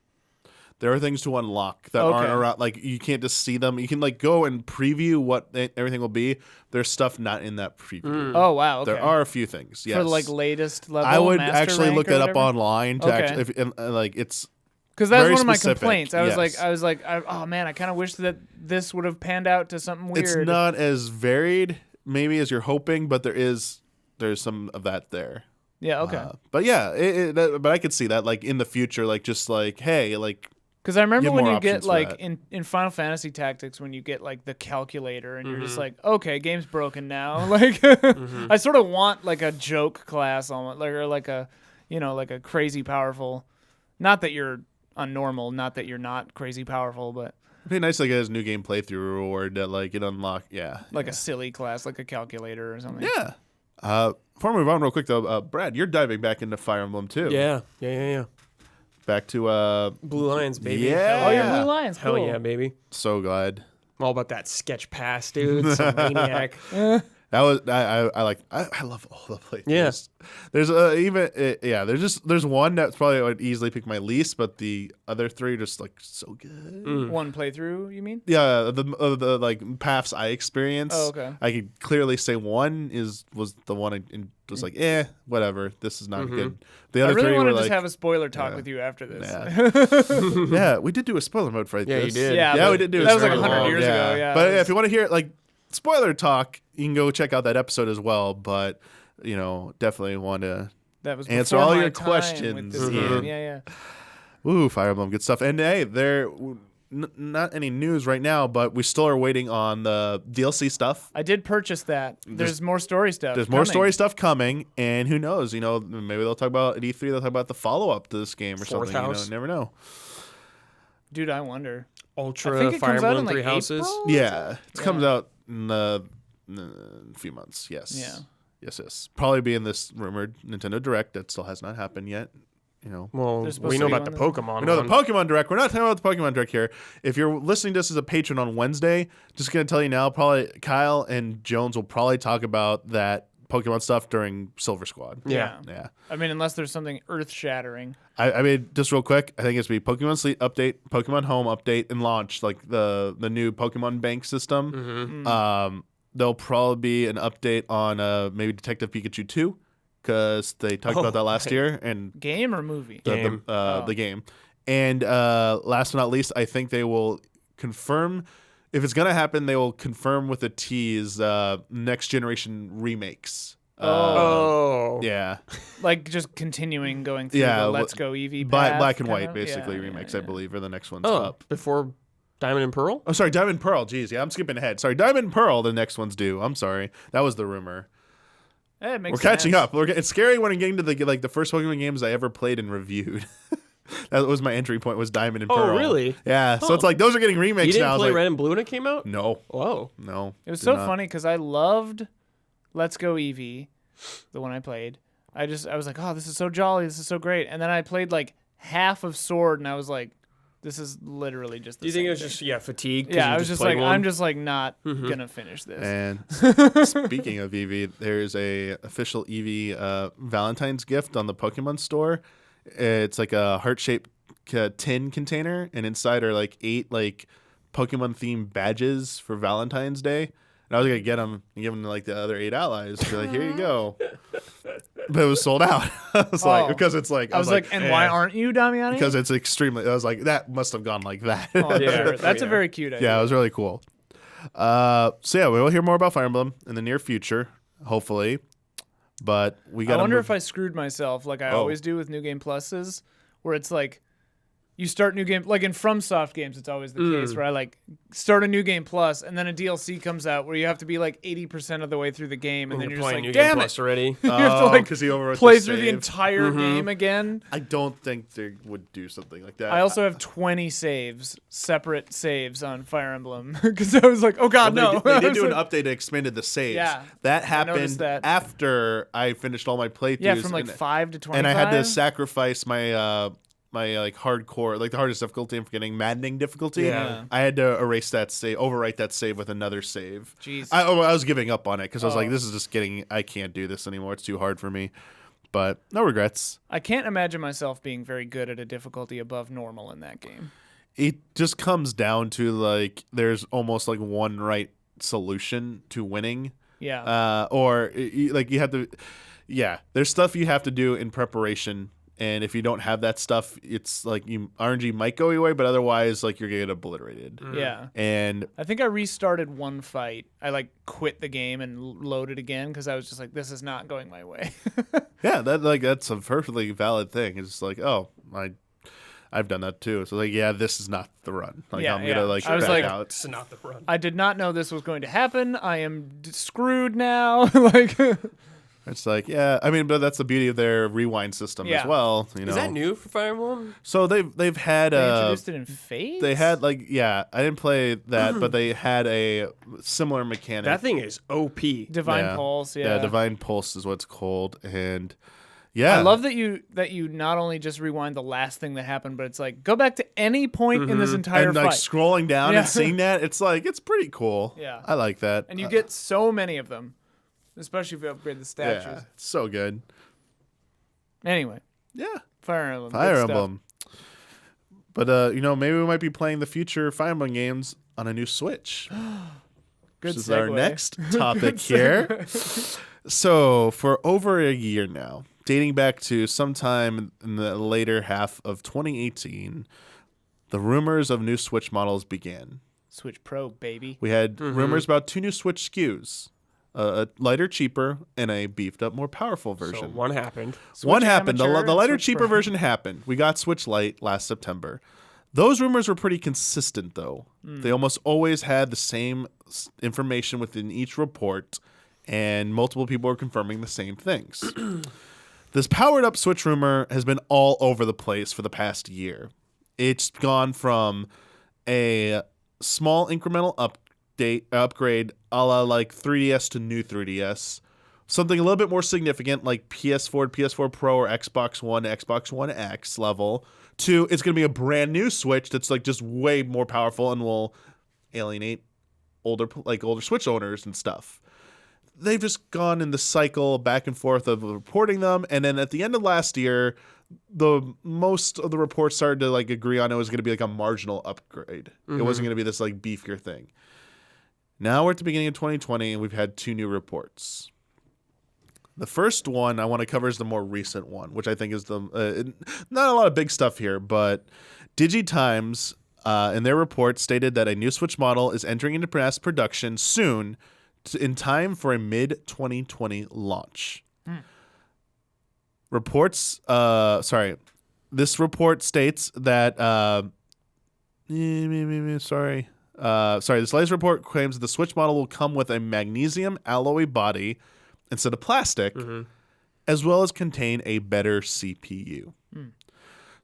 There are things to unlock that aren't around. Like, you can't just see them. You can like go and preview what everything will be. There's stuff not in that preview. Oh wow! Okay. There are a few things. Yes. For like latest level. I would master actually rank look or it up whatever? online to Okay. actually, like it's. Because that's very one of my specific, complaints. I yes. was like, oh man, I kind of wish that this would have panned out to something weird. It's not as varied maybe as you're hoping, but there's some of that there. Yeah. Okay. But yeah, but I could see that like in the future, like just like hey, like. Because I remember have when more you get options for like that. in Final Fantasy Tactics, when you get like the calculator and you're Mm-hmm. just like, okay, game's broken now. Like, I sort of want like a joke class almost, like, or like a, like a crazy powerful. Not that you're unnormal, not that you're not crazy powerful, but It'd be nice to get his new game playthrough reward that like it unlock. Yeah. like a silly class, like a calculator or something. Yeah. Before we move on real quick though, Brad, you're diving back into Fire Emblem too. Yeah. Back to Blue Lions, baby. Yeah. Hell Oh, yeah. you're Blue Lions. Hell Cool. yeah, baby. so glad. I'm all about that sketch pass, dude. Some maniac. That was I love all the playthroughs. Yeah. There's there's one that's probably would easily pick my least, but the other three are just like so good. One playthrough, you mean? Yeah, the like paths I experienced. Oh, okay. I could clearly say one was the one and was like, whatever. This is not good. The I other really three want were to just like, have a spoiler talk with you after this. Yeah. Yeah, we did do a spoiler mode for Yeah, you this. did. Yeah, Yeah, but we did do. that a was like spoiler 100 mode, years ago. Yeah, but it was- if you want to hear like spoiler talk, you can go check out that episode as well. But definitely want to that was answer before all my your time questions. with this game. Yeah. Ooh, Fire Emblem, good stuff. And hey, not any news right now, but we still are waiting on the DLC stuff. I did purchase that. There's more story stuff. There's more coming. story stuff coming, and who knows? Maybe they'll talk about at E3. They'll talk about the follow up to this game or Fourth something. house. Never know. Dude, I wonder. I Ultra think it Fire comes out Emblem in like 3 Houses. April? Yeah, it comes out in a few months. Yes. Yeah. Yes. Probably be in this rumored Nintendo Direct that still has not happened yet. Well, There's supposed we to know be about the one Pokemon We know one. the Pokemon Direct. We're not talking about the Pokemon Direct here. If you're listening to this as a patron on Wednesday, just gonna tell you now, probably Kyle and Jones will probably talk about that Pokemon stuff during Silver Squad. Yeah. Yeah. I mean, unless there's something earth shattering. I mean, just real quick, I think it's be Pokemon Sleep update, Pokemon Home update, and launch like the new Pokemon Bank system. There'll probably be an update on maybe Detective Pikachu 2 because they talked about that last year and Game or movie? the game. And last but not least, I think they will confirm if it's gonna happen. They will confirm with a tease next generation remakes. Yeah. Like just continuing going through Yeah, the Let's Go Eevee Black path, and kind white, of? basically Yeah, remakes, yeah, I believe, are the next ones Oh, up. before Diamond and Pearl? Oh, sorry, Diamond and Pearl. Jeez, yeah, I'm skipping ahead. Sorry, Diamond and Pearl, the next one's due. I'm sorry, that was the rumor. Yeah, it makes We're catching sense. up. It's scary when I'm getting to the first Pokemon games I ever played and reviewed. That was my entry point. Was Diamond and Pearl. Oh, really? Yeah. So it's like those are getting remakes You didn't now. I was play like, Red and Blue when it came out? no, Whoa. no. It was did so not. funny because I loved Let's Go Eevee, the one I played. I was like, oh, this is so jolly. This is so great. And then I played like half of Sword, and I was like, this is literally just the Do you think same it was thing. just, fatigue? 'cause Yeah, you I was just played like, one? I'm just like not gonna finish this. And speaking of Eevee, there's a official Eevee Valentine's gift on the Pokemon store. It's like a heart-shaped tin container, and inside are like 8 like Pokemon themed badges for Valentine's Day. And I was gonna get them and give them to like the other 8 allies. Be like, here you go. But it was sold out. I was like, because it's like I was like, and why aren't you, Damiani? Because it's extremely. I was like, that must have gone like that. Oh, Yeah. sure. That's a Yeah. very cute idea. Yeah, it was really cool. So yeah, we will hear more about Fire Emblem in the near future, hopefully. But we got. I wonder if I screwed myself like I always do with New Game Pluses, where it's like you start new game, like in FromSoft games, it's always the case where I like start a new game plus, and then a DLC comes out where you have to be like 80% of the way through the game, and then you're just playing like, New Game damn it, Plus already. you have to like 'cause he overwrote play the through the save. entire game again. I don't think they would do something like that. I also have 20 saves, separate saves on Fire Emblem, because I was like, oh god, Well, no. They I did was do an like- update that expanded the saves. Yeah, that happened noticed that. after I finished all my playthroughs. Yeah, from like and, 5 to 25. and I had to sacrifice my my like hardcore, like the hardest difficulty. I'm forgetting maddening difficulty. Yeah. I had to erase that save, overwrite that save with another save. Jeez. I was giving up on it because I was like, Oh. this is just getting. I can't do this anymore. It's too hard for me. But no regrets. I can't imagine myself being very good at a difficulty above normal in that game. It just comes down to like there's almost like one right solution to winning. Yeah. Like you have to, yeah. There's stuff you have to do in preparation, and if you don't have that stuff, it's like RNG might go your way, but otherwise, like you're gonna get obliterated. Yeah. And I think I restarted one fight. I like quit the game and loaded again because I was just like, this is not going my way. yeah, that's a perfectly valid thing. It's just like, oh, I've done that too. So like, yeah, this is not the run. Like Yeah, I'm yeah. gonna like I was back like- out. It's not the run. I did not know this was going to happen. I am screwed now. Like, It's like, yeah, I mean, but that's the beauty of their rewind system Yeah. as well. You know, Is that new for Fire Emblem? So they've had they introduced it in Fate. they had like I didn't play that, but they had a similar mechanic. That thing is OP. Divine Yeah. Pulse. Yeah. Divine Pulse is what it's called, and yeah, I love that you not only just rewind the last thing that happened, but it's like go back to any point in this entire and like fight, scrolling down Yeah. and seeing that, it's like it's pretty cool. Yeah. I like that, and you get so many of them, especially if you upgrade the statues. yeah, it's so good. Anyway, Yeah, Fire Emblem. Fire good stuff. Emblem. But maybe we might be playing the future Fire Emblem games on a new Switch. Good This is our segue. next topic here. So, for over a year now, dating back to sometime in the later half of 2018, the rumors of new Switch models began. Switch Pro, baby. We had rumors about 2 new Switch SKUs, a lighter, cheaper, and a beefed up, more powerful So version. one happened. One Switch happened. The Amateur and lighter, Switch cheaper Pro. version happened. We got Switch Lite last September. Those rumors were pretty consistent, though. They almost always had the same information within each report, and multiple people were confirming the same things. This powered up Switch rumor has been all over the place for the past year. It's gone from a small incremental upgrade a la like 3DS to new 3DS. Something a little bit more significant like PS4 to PS4 Pro or Xbox One to Xbox One X level. To it's going to be a brand new Switch that's like just way more powerful and will alienate older Switch owners and stuff. They've just gone in the cycle back and forth of reporting them, and then at the end of last year, most of the reports started to like agree on it was going to be like a marginal upgrade. It wasn't going to be this like beefier thing. Now we're at the beginning of 2020, and we've had 2 new reports. The first one I want to cover is the more recent one, which I think is the not a lot of big stuff here, but DigiTimes in their report stated that a new Switch model is entering into mass production soon, in time for a mid-2020 launch. This report states that this latest report claims that the Switch model will come with a magnesium alloy body instead of plastic, as well as contain a better CPU.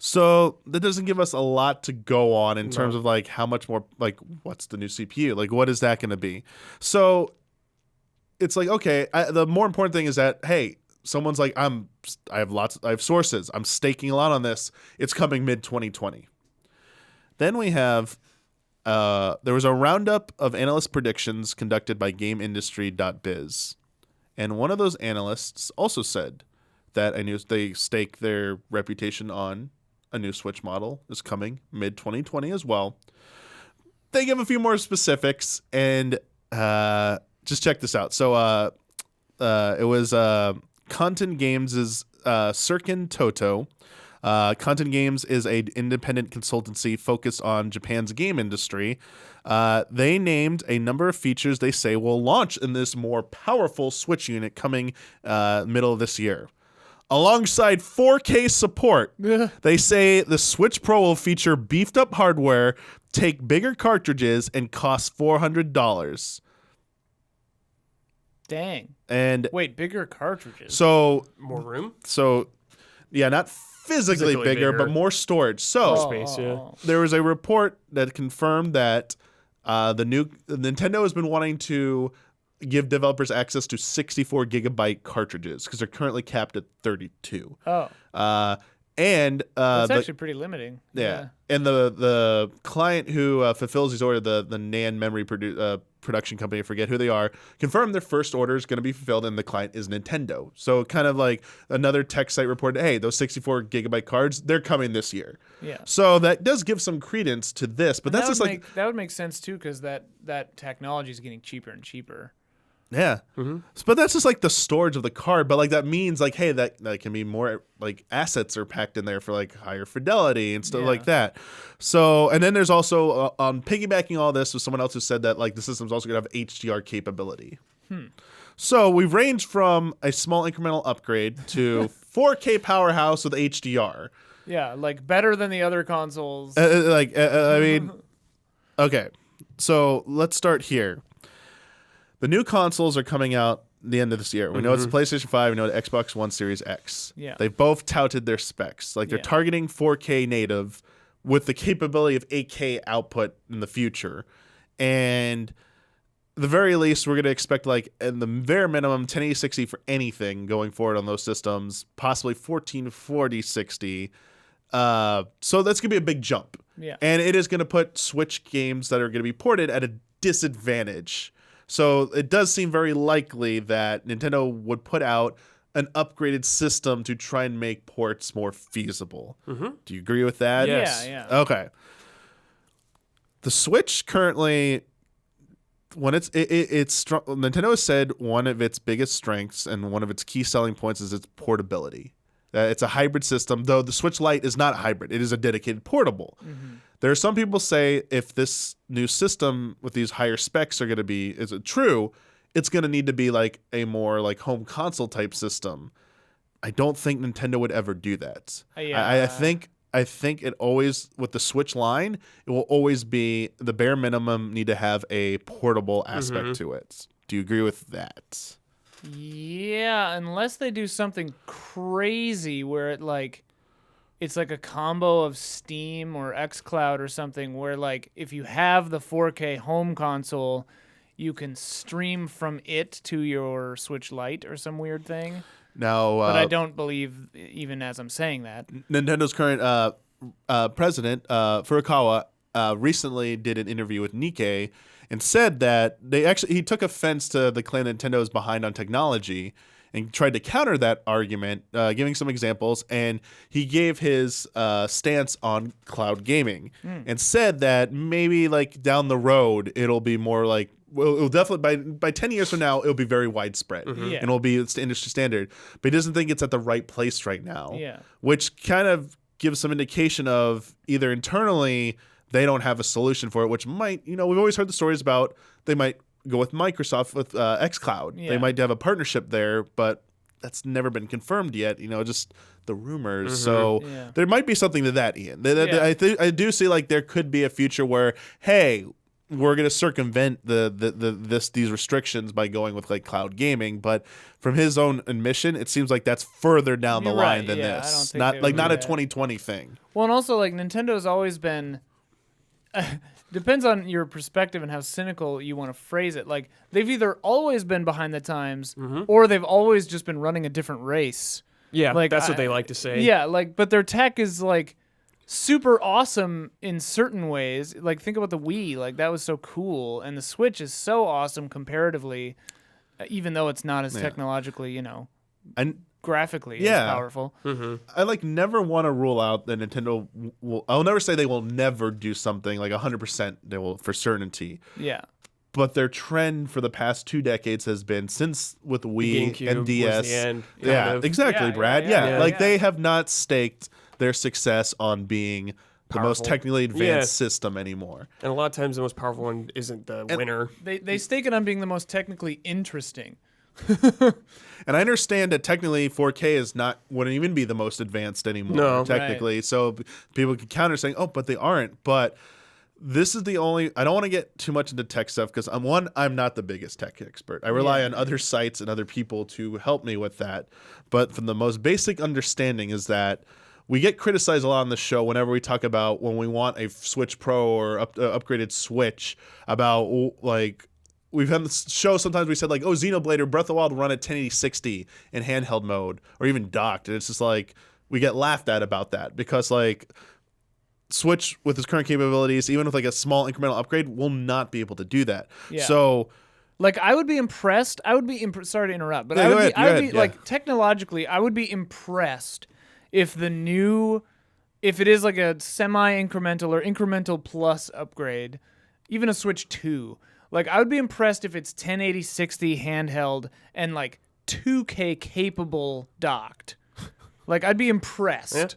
So that doesn't give us a lot to go on in terms of like how much more, like what's the new CPU? Like what is that going to be? So it's like, okay, the more important thing is that, hey, someone's like, I have sources. I'm staking a lot on this. It's coming mid-2020. Then we have, there was a roundup of analyst predictions conducted by GameIndustry.biz. And one of those analysts also said that they stake their reputation on a new Switch model is coming mid-2020 as well. They give a few more specifics, and just check this out. So it was Content Games' Sirkin Toto. Content Games is an independent consultancy focused on Japan's game industry. They named a number of features they say will launch in this more powerful Switch unit coming middle of this year. Alongside 4K support, they say the Switch Pro will feature beefed up hardware, take bigger cartridges, and cost $400. Dang. And Wait, bigger cartridges. so, More room? not physically bigger, but more storage. So, space, yeah. there was a report that confirmed that Nintendo has been wanting to give developers access to 64 gigabyte cartridges because they're currently capped at 32. And that's actually pretty limiting. Yeah. And the client who fulfills these orders, the NAND memory production company, I forget who they are, confirmed their first order is going to be fulfilled, and the client is Nintendo. So kind of like another tech site reported, hey, those 64 gigabyte cards, they're coming this year. Yeah. So that does give some credence to this, but that's just like that would make sense too, because that technology is getting cheaper and cheaper. Yeah. But that's just like the storage of the card. But like that means like, hey, that can be more like assets are packed in there for like higher fidelity and stuff like that. So, and then there's also piggybacking all this with someone else who said that like the system's also going to have HDR capability. So we've ranged from a small incremental upgrade to 4K powerhouse with HDR. Yeah, like better than the other consoles. I mean, okay. So let's start here. The new consoles are coming out the end of this year. We know it's the PlayStation 5. We know the Xbox One Series X. Yeah. They've both touted their specs. Like they're targeting 4K native with the capability of 8K output in the future. And at the very least, we're going to expect like in the bare minimum 1080-60 for anything going forward on those systems, possibly 1440-60. So that's going to be a big jump. Yeah. And it is going to put Switch games that are going to be ported at a disadvantage. So it does seem very likely that Nintendo would put out an upgraded system to try and make ports more feasible. Do you agree with that? Yes. Yeah. Okay. The Switch currently, when it's strong, Nintendo has said one of its biggest strengths and one of its key selling points is its portability. It's a hybrid system, though the Switch Lite is not hybrid. It is a dedicated portable. There are some people say if this new system with these higher specs are going to be, is it true, it's going to need to be like a more like home console type system. I don't think Nintendo would ever do that. I think it always, with the Switch line, it will always be the bare minimum need to have a portable aspect to it. Do you agree with that? Yeah, unless they do something crazy where it's like a combo of Steam or xCloud or something where like if you have the 4K home console, you can stream from it to your Switch Lite or some weird thing. Now, but I don't believe, even as I'm saying that. Nintendo's current president, Furukawa, recently did an interview with Nikkei and said that he took offense to the claim that Nintendo is behind on technology and tried to counter that argument, giving some examples. And he gave his stance on cloud gaming and said that maybe like down the road, it'll be more like, well, it'll definitely by 10 years from now, it'll be very widespread and it'll be industry standard. But he doesn't think it's at the right place right now, which kind of gives some indication of either internally they don't have a solution for it, which might, we've always heard the stories about they might go with Microsoft with xCloud. They might have a partnership there, but that's never been confirmed yet. Just the rumors. So there might be something to that, Ian. I do see like there could be a future where, hey, we're going to circumvent these restrictions by going with like cloud gaming, but from his own admission, it seems like that's further down the line than this. Not a 2020 thing. Well, and also like Nintendo's always been. Depends on your perspective and how cynical you want to phrase it. Like they've either always been behind the times, or they've always just been running a different race. Yeah, like that's what they like to say. Yeah, like but their tech is like super awesome in certain ways. Like think about the Wii, like that was so cool, and the Switch is so awesome comparatively, even though it's not as technologically, and graphically as powerful. I like never want to rule out that Nintendo will. I'll never say they will never do something like 100%. They will for certainty. Yeah. But their trend for the past 2 decades has been since with Wii GameCube and DS. was the end, Exactly, Yeah, Brad. yeah. They have not staked their success on being the most technically advanced system anymore. And a lot of times the most powerful one isn't the winner. They stake it on being the most technically interesting. And I understand that technically 4K wouldn't even be the most advanced anymore. No. Technically. Right. So people could counter saying, oh, but they aren't. But this is the only, I don't want to get too much into tech stuff because I'm not the biggest tech expert. I rely on other sites and other people to help me with that. But from the most basic understanding is that we get criticized a lot on the show whenever we talk about when we want a Switch Pro or upgraded Switch about like, we've had the show sometimes we said like, oh, Xenoblade or Breath of the Wild run at 1080-60 in handheld mode or even docked. And it's just like, we get laughed at about that because like Switch with its current capabilities, even with like a small incremental upgrade, will not be able to do that. Yeah. So like I would be impressed. Sorry to interrupt, but I would be like technologically, I would be impressed if if it is like a semi-incremental or incremental plus upgrade, even a Switch 2. Like, I would be impressed if it's 1080-60 handheld and, like, 2K capable docked. Like, I'd be impressed.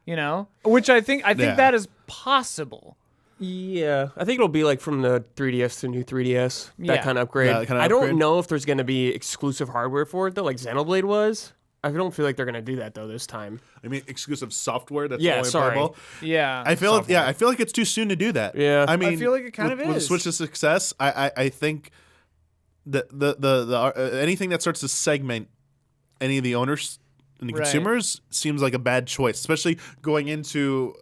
You know? Which I think that is possible. Yeah. I think it'll be, like, from the 3DS to new 3DS. That kind of upgrade. I don't know if there's going to be exclusive hardware for it, though, like Xenoblade was. I don't feel like they're gonna do that though this time. I mean, exclusive software that's only playable. Yeah, I feel like it's too soon to do that. Yeah, I mean, I feel like it kind of is. With Switch's success, I think the anything that starts to segment any of the owners and the consumers seems like a bad choice, especially going into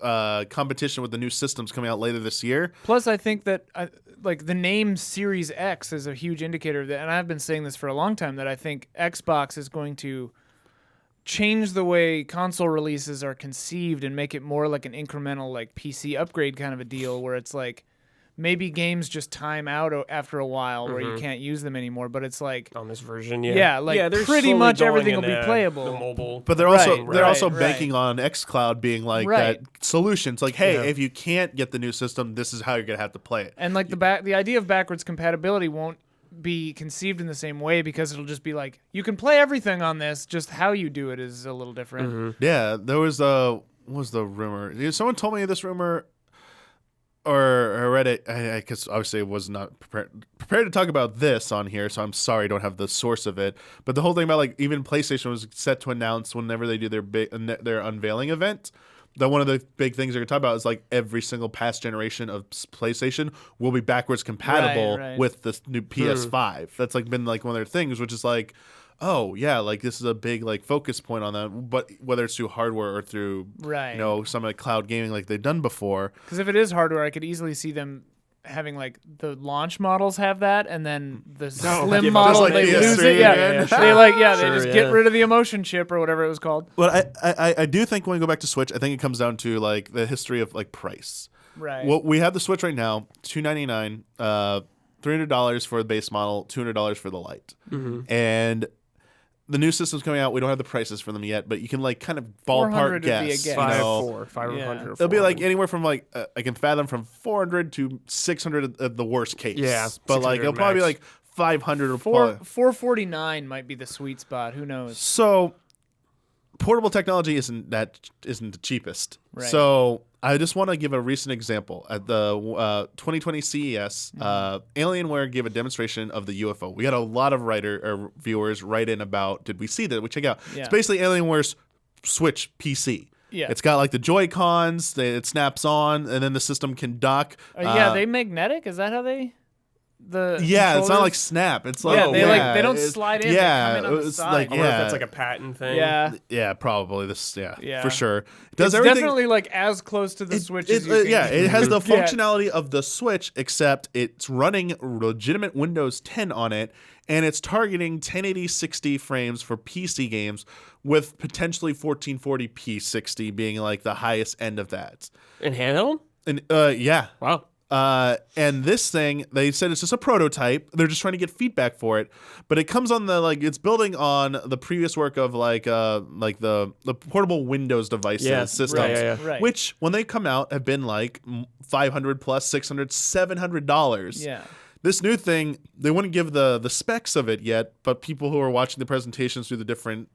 competition with the new systems coming out later this year. Plus, I think that like the name Series X is a huge indicator of that, and I've been saying this for a long time that I think Xbox is going to change the way console releases are conceived and make it more like an incremental like PC upgrade kind of a deal where it's like maybe games just time out after a while where you can't use them anymore, but it's like on this version, pretty much everything will be playable. The mobile. But they're also banking on xCloud being like that solution. It's like, hey, if you can't get the new system, this is how you're gonna have to play it. And like the idea of backwards compatibility won't be conceived in the same way because it'll just be like you can play everything on this, just how you do it is a little different. Yeah, there was what was the rumor? Someone told me this rumor, or I read it. Because obviously I was not prepared to talk about this on here, so I'm sorry I don't have the source of it. But the whole thing about like even PlayStation was set to announce whenever they do their unveiling event, that one of the big things they're going to talk about is like every single past generation of PlayStation will be backwards compatible with the new PS5. That's like been like one of their things, which is like, oh yeah, like this is a big like focus point on that. But whether it's through hardware or through some of the cloud gaming like they've done before. Because if it is hardware, I could easily see them having like the launch models have that, and then the slim model they lose it. They just get rid of the emotion chip or whatever it was called. Well, I do think when we go back to Switch, I think it comes down to like the history of like price. Right. Well, we have the Switch right now, $299, $300 for the base model, $200 for the Lite, and the new system's coming out. We don't have the prices for them yet, but you can like kind of ballpark guess. 500. It'll be like anywhere from like I can fathom from 400 to 600 at the worst case. Yeah, but like it'll probably be like 500 or 449 might be the sweet spot. Who knows? So portable technology isn't the cheapest. Right. So I just want to give a recent example. At the 2020 CES, Alienware gave a demonstration of the UFO. We had a lot of viewers write in about, did we see that? We check out. Yeah. It's basically Alienware's Switch PC. Yeah. It's got like the Joy-Cons, it snaps on, and then the system can dock. Are they magnetic? Is that how they... it's not like snap. It's like they don't slide in. Yeah, they come in on the side. like I wonder if that's like a patent thing. Yeah, probably this. Yeah, for sure. It's definitely like as close to the Switch as you can. It has the functionality of the Switch, except it's running legitimate Windows 10 on it, and it's targeting 1080-60 frames for PC games, with potentially 1440p 60 being like the highest end of that. In handheld? And Wow. And this thing, they said it's just a prototype. They're just trying to get feedback for it, but it comes on it's building on the previous work of like the portable Windows devices systems, which when they come out have been like $500 plus, $600, $700. Yeah. This new thing, they wouldn't give the specs of it yet, but people who are watching the presentations through the different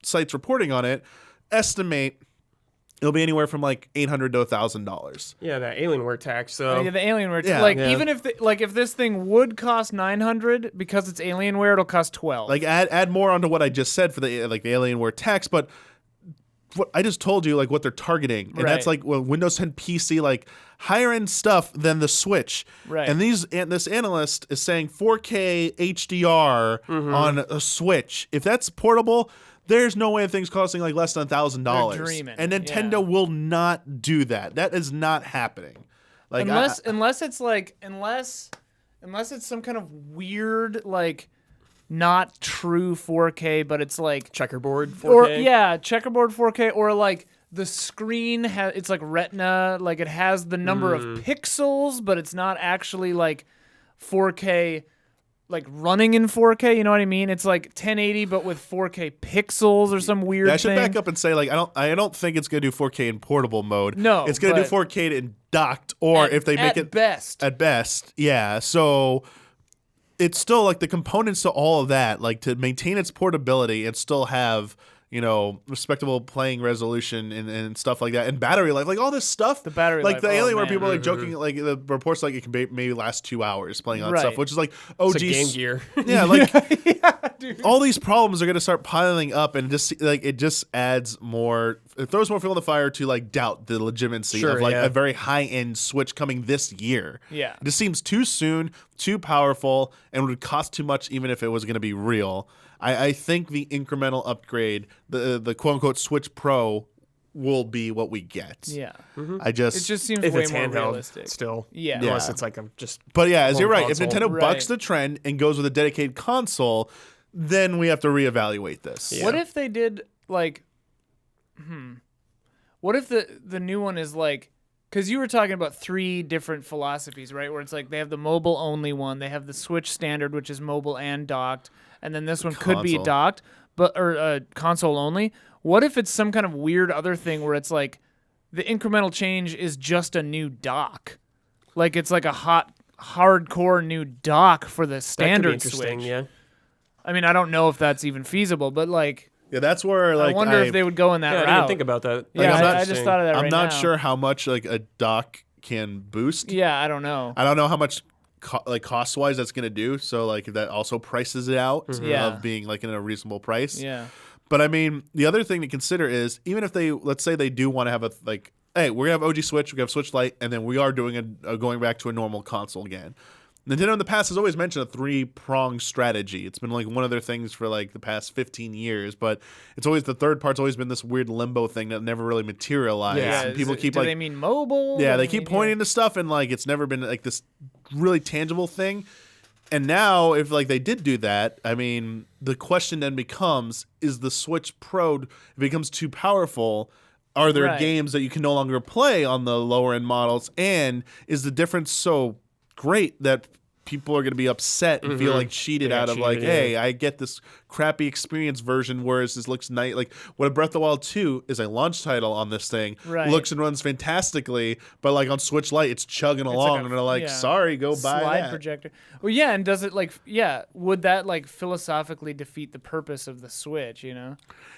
sites reporting on it estimate it'll be anywhere from like $800 to $1,000. Yeah, that Alienware tax. So the Alienware. Even if this thing would cost $900 because it's Alienware, it'll cost $1,200. Like add more onto what I just said for the Alienware tax, but what I just told you, like what they're targeting, and that's like Windows 10 PC, like higher end stuff than the Switch. Right. And this analyst is saying 4K HDR on a Switch. If that's portable, there's no way of things costing like less than $1,000. They're dreaming. And Nintendo will not do that. That is not happening. Like unless it's some kind of weird like. Not true 4K, but it's like checkerboard 4K. Or checkerboard 4K, or like the screen it's like Retina, like it has the number of pixels, but it's not actually like 4K, like running in 4K. You know what I mean? It's like 1080, but with 4K pixels or some weird. I should back up and say like I don't think it's gonna do 4K in portable mode. No, it's gonna do 4K in docked, or if they make it at best. Yeah, so. It's still like the components to all of that, like to maintain its portability and still have, respectable playing resolution and stuff like that, and battery life, like all this stuff. The battery life, like the Alienware people are like joking, like the reports like it can maybe last 2 hours playing on stuff, which is like OG Game Gear. Yeah, like all these problems are gonna start piling up, and it just adds more. It throws more fuel on the fire to like doubt the legitimacy of like a very high end Switch coming this year. Yeah, it just seems too soon, too powerful, and would cost too much even if it was gonna be real. I think the incremental upgrade, the quote unquote Switch Pro, will be what we get. Yeah. It just seems if way it's more handheld realistic. Still. Yeah. Unless it's like just. But yeah, as you're right, console. if Nintendo bucks the trend and goes with a dedicated console, then we have to reevaluate this. Yeah. What if they did like, what if the new one is like, because you were talking about 3 different philosophies, right? Where it's like they have the mobile only one, they have the Switch standard, which is mobile and docked, and then this one could be docked, or console only. What if it's some kind of weird other thing where it's like the incremental change is just a new dock, like it's like a hardcore new dock for the standard Switch? Yeah. I mean, I don't know if that's even feasible, but like. Yeah, that's where like I wonder if they would go in that route. I didn't think about that. Yeah, I just thought of that. I'm not sure how much like a dock can boost. Yeah, I don't know. I don't know how much cost wise that's gonna do. So like if that also prices it out of being like in a reasonable price. Yeah. But I mean, the other thing to consider is even if let's say they do want to have a like, hey, we're gonna have OG Switch, we have Switch Lite, and then we are doing going back to a normal console again. Nintendo in the past has always mentioned a 3-pronged strategy. It's been like one of their things for like the past 15 years, but it's always the third part's always been this weird limbo thing that never really materialized. Yeah, and people keep do they mean mobile? Yeah, they keep pointing to stuff and like it's never been like this really tangible thing. And now if like they did do that, I mean, the question then becomes, is the Switch Pro, if it becomes too powerful, are there games that you can no longer play on the lower end models? And is the difference so great that people are going to be upset and feel like cheated out of like, hey, I get this crappy experience version, whereas this looks nice. Like what Breath of the Wild 2 is a launch title on this thing, looks and runs fantastically, but like on Switch Lite, it's chugging along, like and they're like, sorry, go buy slide projector. Well, yeah, and does it like, would that like philosophically defeat the purpose of the Switch, you know?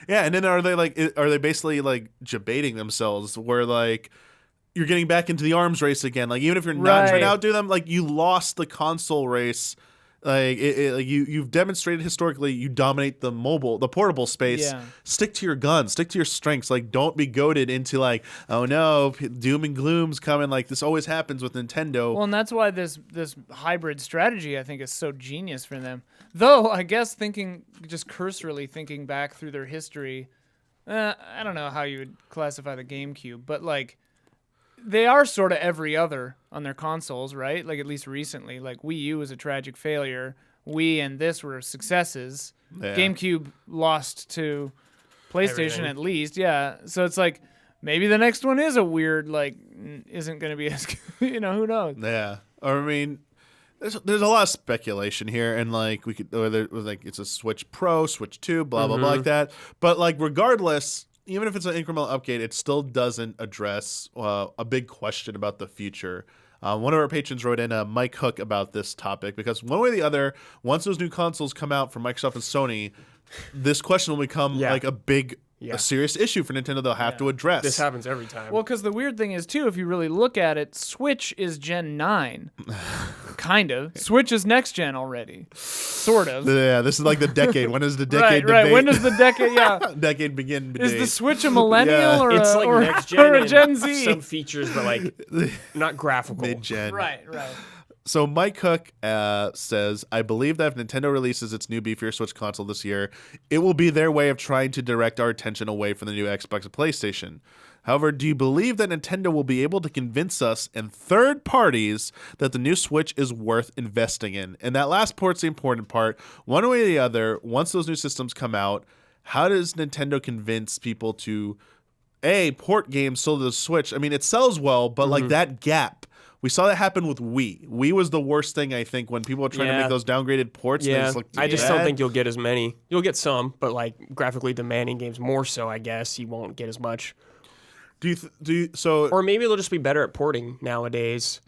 Yeah, and then are they basically like debating themselves where like, you're getting back into the arms race again. Like even if you're not trying to outdo them, like you lost the console race. Like you've demonstrated historically you dominate the portable space. Yeah. Stick to your guns, stick to your strengths. Like don't be goaded into like, oh no, doom and gloom's coming. Like this always happens with Nintendo. Well, and that's why this hybrid strategy I think is so genius for them. Though I guess just cursorily thinking back through their history, I don't know how you would classify the GameCube, but like. They are sort of every other on their consoles, right? Like at least recently. Like Wii U was a tragic failure. Wii and this were successes. Yeah. GameCube lost to PlayStation at least. Yeah. So it's like maybe the next one is a weird, like, isn't going to be as, who knows? Yeah. Or I mean, there's a lot of speculation here, and like we could, like it's a Switch Pro, Switch 2, blah, blah, blah, like that. But like regardless, even if it's an incremental upgrade, it still doesn't address a big question about the future. One of our patrons wrote in Mike Hook about this topic because one way or the other, once those new consoles come out from Microsoft and Sony, this question will become like a big a serious issue for Nintendo they'll have to address. This happens every time. Well, because the weird thing is, too, if you really look at it, Switch is Gen 9. Kind of. Switch is next gen already. Sort of. Yeah, this is like the decade. When does the decade debate? Right. When does the decade, decade begin? Is the Switch a millennial or, it's a, like or, next gen or a Gen Z? Some features, but like not graphical. Mid-gen. Right. So Mike Cook says, I believe that if Nintendo releases its new beefier Switch console this year, it will be their way of trying to direct our attention away from the new Xbox and PlayStation. However, do you believe that Nintendo will be able to convince us and third parties that the new Switch is worth investing in? And that last part's the important part. One way or the other, once those new systems come out, how does Nintendo convince people to, A, port games so to the Switch? I mean, it sells well, but like that gap. We saw that happen with Wii. Wii was the worst thing, I think, when people were trying to make those downgraded ports. Yeah, I just don't think you'll get as many. You'll get some, but like graphically demanding games more so, I guess. You won't get as much. Or maybe they'll just be better at porting nowadays.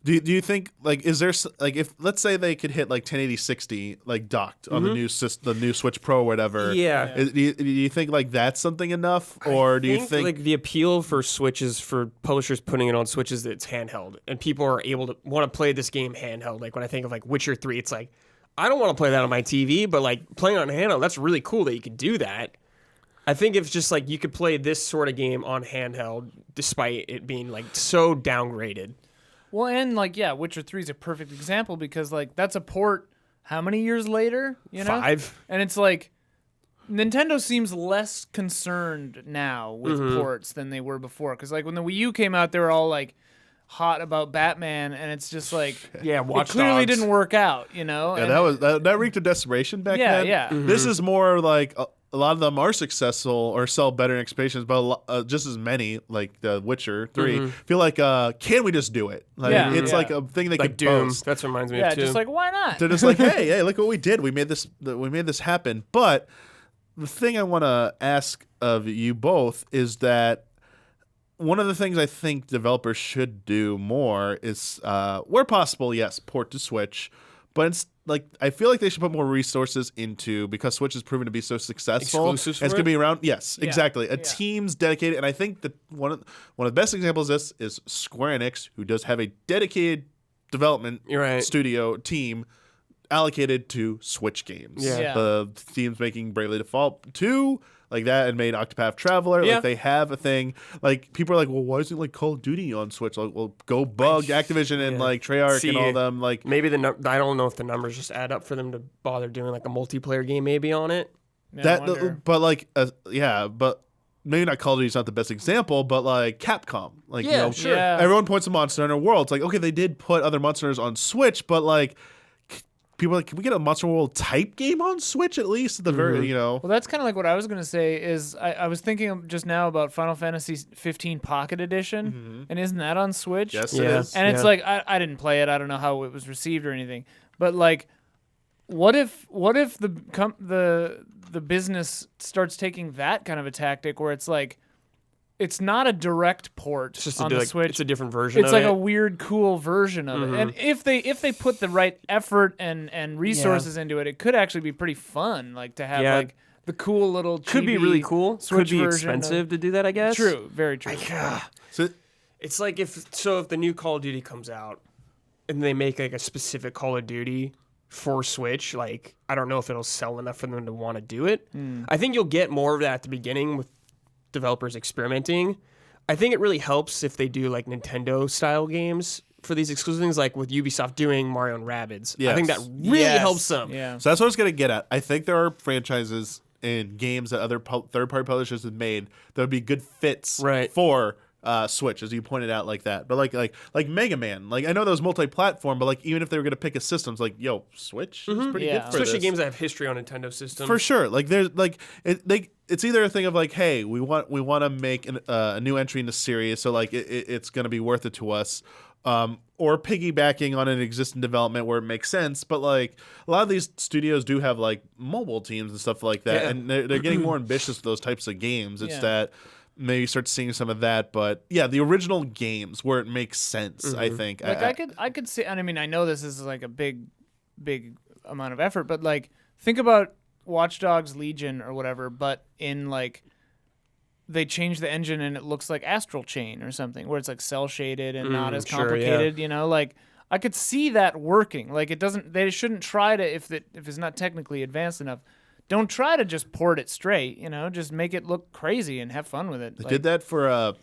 Do you think, like, is there, like, if let's say they could hit like 1080 60 like docked on the new Switch Pro or whatever? Yeah. Do you think like that's something enough, or do you think like the appeal for Switch is for publishers putting it on Switches that it's handheld and people are able to want to play this game handheld? Like when I think of like Witcher 3, it's like I don't want to play that on my TV, but like playing on handheld, that's really cool that you could do that. I think if just like you could play this sort of game on handheld despite it being like so downgraded. Well, and like, Witcher 3 is a perfect example because like that's a port how many years later? You know? 5. And it's like Nintendo seems less concerned now with ports than they were before. Because like when the Wii U came out, they were all like hot about Batman, and it's just like Watch it clearly Dogs. didn't work out, you know? Yeah, and that reeked of desperation back then. Yeah. This is more like a lot of them are successful or sell better in expansions, but just as many, like The Witcher 3, feel like, can we just do it? Like, it's like a thing they like could Doom. boast. That reminds me of Doom. just like, why not? They're just like, hey, look what we did. We made this happen. But the thing I want to ask of you both is that one of the things I think developers should do more is, where possible, yes, port to Switch, but it's like I feel like they should put more resources into, because Switch has proven to be so successful. Exclusives It's for going to it? be around. Yes, exactly. A team's dedicated, and I think that one of the best examples of this is Square Enix, who does have a dedicated development studio team allocated to Switch games. Yeah. The teams making Bravely Default 2. Like that, and made Octopath Traveler. Like they have a thing. Like people are like, well, why isn't like Call of Duty on Switch? Like, well, go bug Activision and like Treyarch and all them. Like maybe I don't know if the numbers just add up for them to bother doing like a multiplayer game maybe on it. But like but maybe not Call of Duty's not the best example, but like Capcom. Like everyone points to Monster Hunter World. It's like, okay, they did put other Monster Hunters on Switch, but like people are like, can we get a Monster World type game on Switch at least at the very, you know? Well, that's kind of like what I was going to say is I was thinking just now about Final Fantasy 15 Pocket Edition, and isn't that on Switch? Yes, it is. And it's like, I didn't play it. I don't know how it was received or anything. But like, what if the business starts taking that kind of a tactic where it's like, it's not a direct port on the Switch. It's a different version It's of like it. a weird, cool version of it. And if they put the right effort and resources into it, it could actually be pretty fun. Like to have like the cool little could be really cool. Switch could be version expensive to do that, I guess. True, very true. So it's like if the new Call of Duty comes out and they make like a specific Call of Duty for Switch, like I don't know if it'll sell enough for them to want to do it. I think you'll get more of that at the beginning with developers experimenting. I think it really helps if they do like Nintendo style games for these exclusive things, like with Ubisoft doing Mario and Rabbids. I think that really helps them. Yeah. So that's what I was going to get at. I think there are franchises and games that other third-party publishers have made that would be good fits for Switch, as you pointed out, like that. But like Mega Man, like I know that was multi-platform, but like even if they were going to pick a system, it's like, yo, Switch is pretty good for especially this. games that have history on Nintendo systems. For sure. Like there's like it's either a thing of like, hey, we want to make a new entry in the series, so like it's going to be worth it to us. Or piggybacking on an existing development where it makes sense, but like a lot of these studios do have like mobile teams and stuff like that, and they're getting more ambitious with those types of games. It's that maybe start seeing some of that, but the original games where it makes sense, I think. Like I could see, and I mean, I know this is like a big amount of effort, but like think about Watch Dogs Legion or whatever, but in like they change the engine and it looks like Astral Chain or something, where it's like cell shaded and not as sure, yeah. complicated. You know, like I could see that working. Like it doesn't. They shouldn't try to if it's not technically advanced enough. Don't try to just port it straight. You know, just make it look crazy and have fun with it. They did that for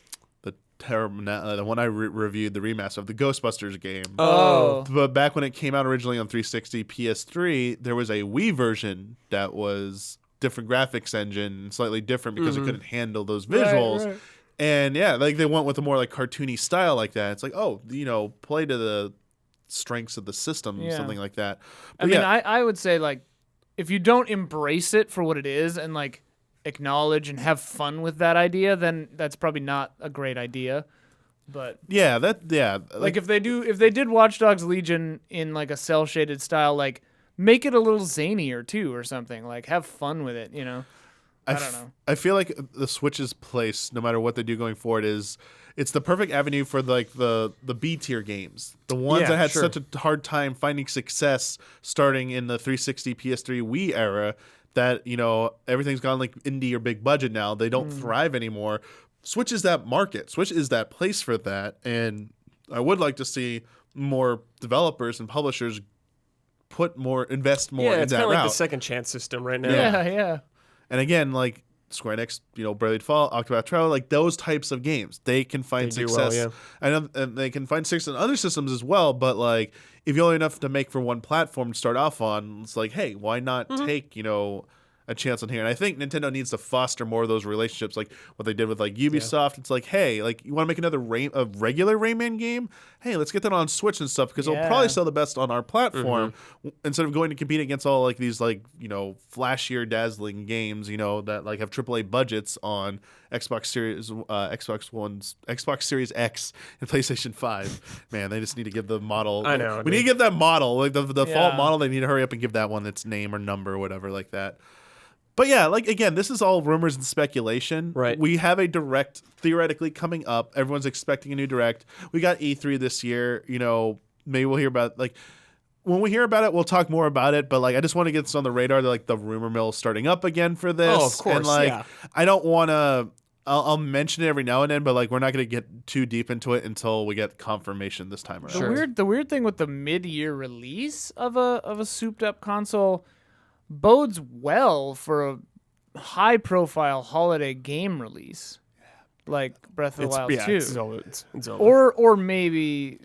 the one I reviewed, the remaster of the Ghostbusters game. Oh. But back when it came out originally on 360 PS3, there was a Wii version that was different graphics engine, slightly different because it couldn't handle those visuals. Right. And yeah, like they went with a more like cartoony style like that. It's like, oh, play to the strengths of the system, something like that. But I would say like if you don't embrace it for what it is and like acknowledge and have fun with that idea, then that's probably not a great idea. But like if they did Watch Dogs Legion in like a cell shaded style, like make it a little zanier too or something. Like have fun with it, you know. I don't know. I feel like the Switch's place, no matter what they do going forward, it's the perfect avenue for like the B tier games, the ones that had such a hard time finding success starting in the 360 PS3 Wii era. That everything's gone like indie or big budget now. They don't thrive anymore. Switch is that market. Switch is that place for that. And I would like to see more developers and publishers invest more in that route. Yeah, it's kind of like the second chance system right now. Yeah. And again, like Square Enix, Bravely Default, Octopath Traveler, like those types of games, they can find success. Well, yeah. I know, and they can find success in other systems as well. But like, if you're only enough to make for one platform to start off on, it's like, hey, why not take a chance on here? And I think Nintendo needs to foster more of those relationships, like what they did with like Ubisoft. Yeah. It's like, hey, like you want to make another regular Rayman game? Hey, let's get that on Switch and stuff because it'll probably sell the best on our platform instead of going to compete against all like these like flashier, dazzling games that like have AAA budgets on Xbox Series, Xbox Series X, and PlayStation 5. Man, they just need to give the model. I know. We need to give that model like the default model. They need to hurry up and give that one its name or number or whatever like that. But yeah, like again, this is all rumors and speculation. Right. We have a direct theoretically coming up. Everyone's expecting a new direct. We got E3 this year. Maybe we'll hear about when we hear about it, we'll talk more about it. But like, I just want to get this on the radar that like the rumor mill is starting up again for this. Oh, of course. And like, I don't want to. I'll mention it every now and then, but like, we're not going to get too deep into it until we get confirmation this time around. The weird thing with the mid-year release of a souped-up console bodes well for a high-profile holiday game release, like Breath of the Wild 2, it's over. or maybe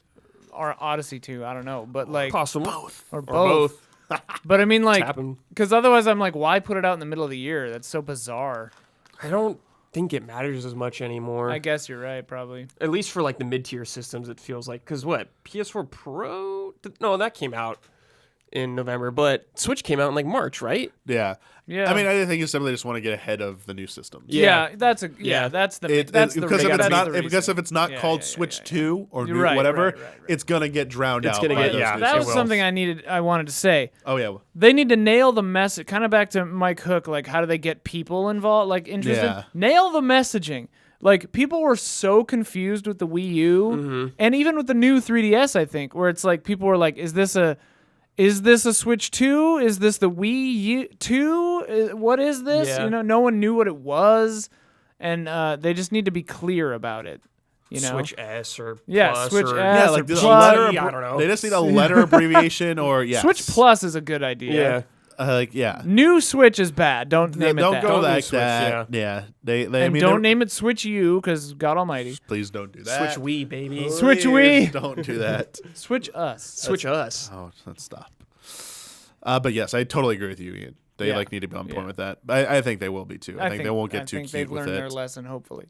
our Odyssey 2. I don't know, but like possible or both. But I mean, like, because otherwise, I'm like, why put it out in the middle of the year? That's so bizarre. I don't think it matters as much anymore. I guess you're right, probably. At least for like the mid-tier systems, it feels like because PS4 Pro? No, that came out in November, but Switch came out in like March, right? Yeah. I mean, I think it's simply just want to get ahead of the new systems. That's the because if it's not called Switch 2 or new whatever, it's gonna get drowned out. That was something I wanted to say. Oh yeah. They need to nail the message. Kind of back to Mike Hook, like how do they get people involved, like interested? Yeah. Nail the messaging. Like people were so confused with the Wii U and even with the new 3DS, I think, where it's like people were like, Is this a Switch 2? Is this the Wii U 2? What is this? Yeah. No one knew what it was, and they just need to be clear about it. Switch S or Switch or, S like or this Plus. letter. I don't know. They just need a letter abbreviation or Switch Plus is a good idea. New Switch is bad. Don't name it that. Don't go like Switch, that. Yeah. Don't name it Switch U because God Almighty. Please don't do that. Switch Wii, baby. Switch Wii. Don't do that. Switch Us. Switch Us. Oh, let's stop. But yes, I totally agree with you, Ian. They need to be on point with that. I think they will be too. I think they won't get too cute with it. They've learned their lesson, hopefully.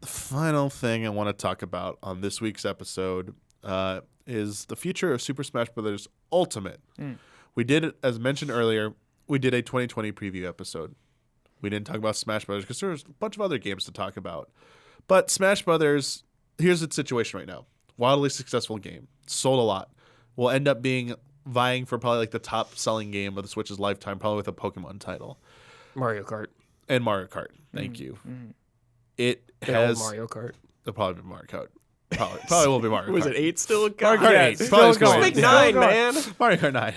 The final thing I want to talk about on this week's episode is the future of Super Smash Bros. Ultimate. We did, as mentioned earlier, we did a 2020 preview episode. We didn't talk about Smash Bros. Because there's a bunch of other games to talk about. But Smash Bros., here's its situation right now. Wildly successful game. Sold a lot. Will end up vying for probably like the top selling game of the Switch's lifetime, probably with a Pokemon title. Mario Kart. And Mario Kart. Thank you. It Good has Mario Kart. It'll probably be Mario Kart. Probably will be Mario Kart. Was it 8 still? Mario Kart 8. Still going. Make 9, man. Mario Kart 9.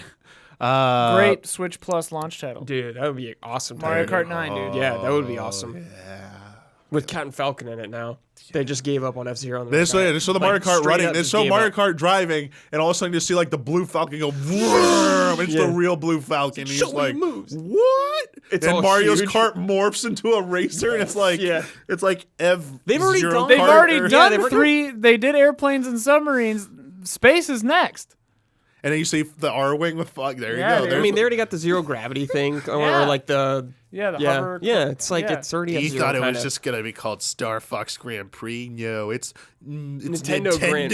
Great Switch Plus launch title. Dude, that would be awesome. Mario title. Kart 9, dude. Yeah, that would be awesome. Yeah. With Captain Falcon in it now. They just gave up on F-Zero. They show the Mario Kart running. They show Mario Kart driving, and all of a sudden you see like the blue Falcon go. Vroom, it's the real blue Falcon. He's like, what? It's and all Mario's huge. cart morphs into a racer, and it's like, it's like They've already done- They've already Yeah, done they were- 3. They did airplanes and submarines. Space is next. And then you see the R wing with fuck. There Yeah, you go. dude. I mean, they already got the zero gravity thing, or like the The hover. it's like it's already. He F-Zero thought it was kinda. just gonna be called Star Fox Grand Prix. No, it's Nintendo Grand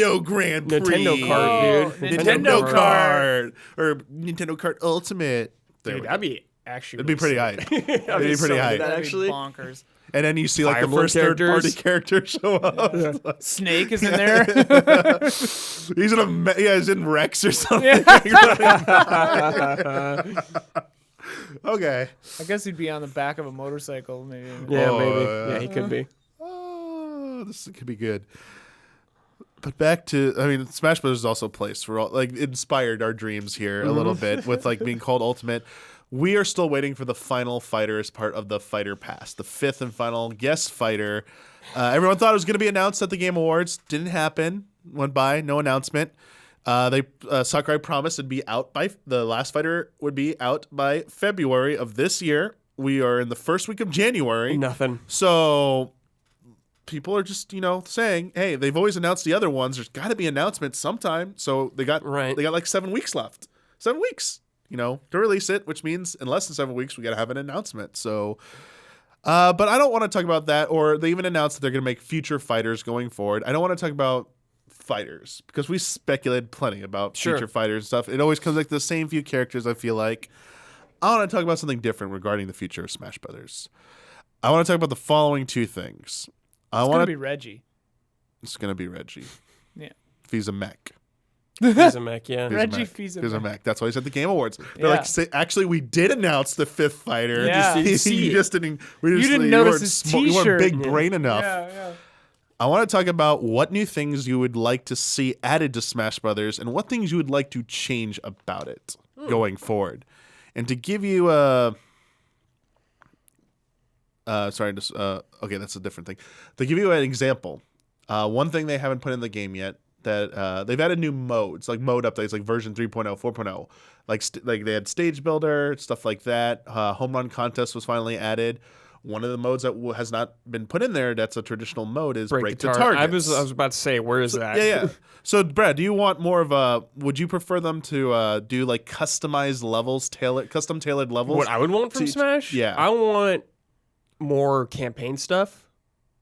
Prix. Nintendo Kart, dude. Nintendo Nintendo Kart or Nintendo Kart Ultimate. There Dude, we that'd go. be actually. It'd be pretty hype. It'd be pretty hype. That actually. Bonkers. And then you see like Fire the first Emblem third-party character show up. Snake is in there. He's in he's in Rex or something. Okay. I guess he'd be on the back of a motorcycle, maybe. Yeah, Oh, maybe. yeah. Yeah, he could be. Oh, this could be good. But back to, I mean, Smash Bros. Is also a place where like inspired our dreams here a little bit with like being called Ultimate. We are still waiting for the final fighter as part of the Fighter Pass, the 5th and final guest fighter. Everyone thought it was going to be announced at the Game Awards. Didn't happen. Went by, no announcement. Sakurai promised it'd be out by the last fighter would be out by February of this year. We are in the first week of January. Nothing. So people are just, saying, hey, they've always announced the other ones. There's got to be announcements sometime. So they got like 7 weeks left. 7 weeks, to release it, which means in less than 7 weeks, we got to have an announcement. So, but I don't want to talk about that. Or they even announced that they're going to make future fighters going forward. I don't want to talk about fighters because we speculated plenty about future fighters and stuff. It always comes like the same few characters, I feel like. I want to talk about something different regarding the future of Smash Brothers. I want to talk about the following 2 things. It's going to be Reggie. It's going to be Reggie. Yeah. Fizamek. He's a mech, yeah. Reggie Fizamek. That's why he's at the Game Awards. They're Yeah. like, actually, we did announce the 5th fighter. Yeah. You just didn't. You didn't notice weren't his You weren't t-shirt. big brain enough. Yeah. I want to talk about what new things you would like to see added to Smash Brothers and what things you would like to change about it going forward. And to give you a okay, that's a different thing. To give you an example, one thing they haven't put in the game yet that they've added new modes, like mode updates, like version 3.0, 4.0. Like they had stage builder, stuff like that. Home run contest was finally added. One of the modes that has not been put in there that's a traditional mode is break the target. I was about to say, where is that? Yeah. So, Brad, do you want more of a? Would you prefer them to do like customized levels, custom tailored levels? What I would want from Smash? Yeah. I want more campaign stuff.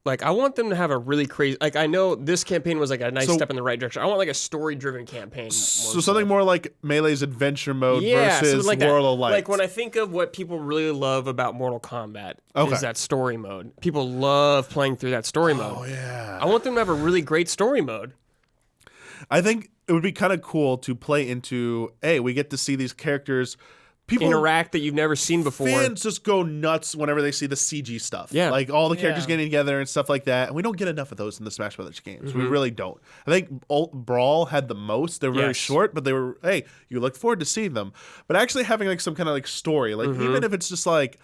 Like, I want them to have a really crazy... Like, I know this campaign was like a nice step in the right direction. I want like a story-driven campaign. So something more like Melee's adventure mode something versus like World that. of Light. Like, when I think of what people really love about Mortal Kombat is that story mode. People love playing through that story mode. Oh, yeah. I want them to have a really great story mode. I think it would be kind of cool to play into, hey, we get to see these characters... People interact that you've never seen before. Fans just go nuts whenever they see the CG stuff. Yeah. Like all the characters getting together and stuff like that. And we don't get enough of those in the Smash Brothers games. We really don't. I think Brawl had the most. They were very short, but they were, hey, you look forward to seeing them. But actually having like some kind of like story, like even if it's just like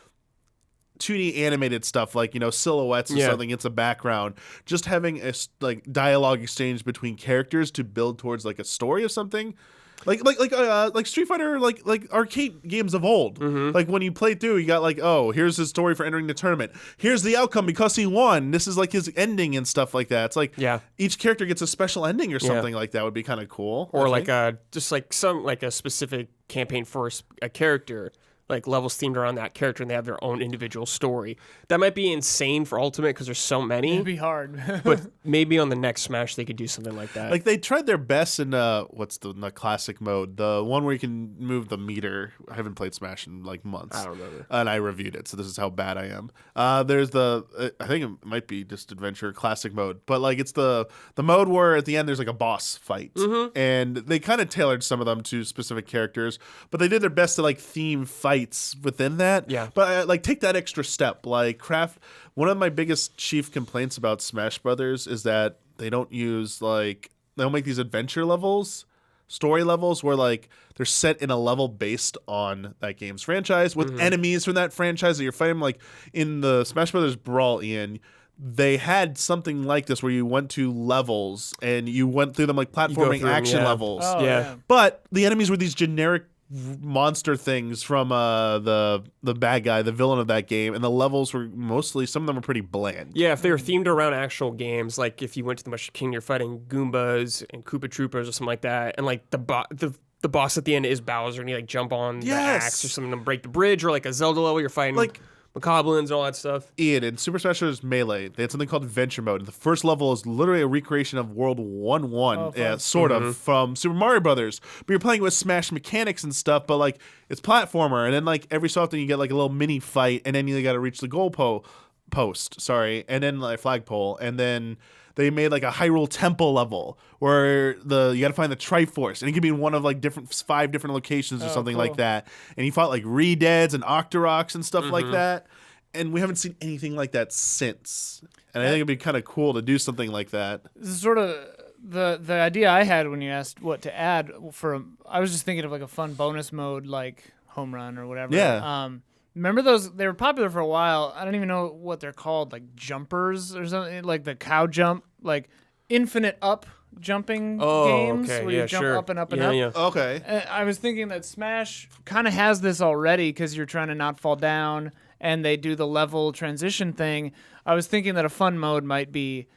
2D animated stuff, like, silhouettes or something, it's a background. Just having a like dialogue exchange between characters to build towards like a story of something. Like Street Fighter, like arcade games of old. Like when you play through, you got like, oh, here's his story for entering the tournament. Here's the outcome because he won. This is like his ending and stuff like that. It's like each character gets a special ending or something like that would be kind of cool. Or like just like a specific campaign for a character. Like levels themed around that character, and they have their own individual story. That might be insane for Ultimate because there's so many. It'd be hard. But maybe on the next Smash they could do something like that. Like they tried their best in what's the classic mode, the one where you can move the meter. I haven't played Smash in like months. I don't remember. And I reviewed it, so this is how bad I am. There's the I think it might be just adventure classic mode, but like it's the mode where at the end there's like a boss fight, and they kind of tailored some of them to specific characters, but they did their best to like theme fights within that. Yeah. But like take that extra step, like craft. One of my biggest chief complaints about Smash Brothers is that they don't use they don't make these adventure levels story levels where like they're set in a level based on that game's franchise with enemies from that franchise that you're fighting. Like in the Smash Brothers Brawl, Ian, they had something like this where you went to levels and you went through them like platforming through 'em, action yeah. levels. Oh, Yeah. But the enemies were these generic monster things from the bad guy, the villain of that game, and the levels were mostly, some of them were pretty bland. Yeah, if they were themed around actual games, like if you went to the Mushroom King, you're fighting Goombas and Koopa Troopas or something like that, and like the boss at the end is Bowser, and you like jump on the axe or something to break the bridge, or like a Zelda level, you're fighting Like Macablins and all that stuff. Ian, in Super Smash Bros. Melee, they had something called Adventure Mode. And the first level is literally a recreation of World 1-1, fun. sort of, from Super Mario Brothers. But you're playing with Smash mechanics and stuff, but like it's platformer, and then like every so often you get like a little mini fight, and then you got to reach the goal post, and then like flagpole, and then they made like a Hyrule Temple level where you got to find the Triforce, and it could be in one of like 5 different locations or something like cool. that. And you fought like Redeads and Octoroks and stuff like that. And we haven't seen anything like that since. And I think it'd be kind of cool to do something like that. This is sort of the idea I had when you asked what to add I was just thinking of like a fun bonus mode like home run or whatever. Yeah. Remember those? They were popular for a while. I don't even know what they're called, like jumpers or something, like the cow jump, like infinite up jumping games okay. where Yeah, you jump sure. up and up and Yeah, up. yeah. Okay. I was thinking that Smash kind of has this already because you're trying to not fall down, and they do the level transition thing. I was thinking that a fun mode might be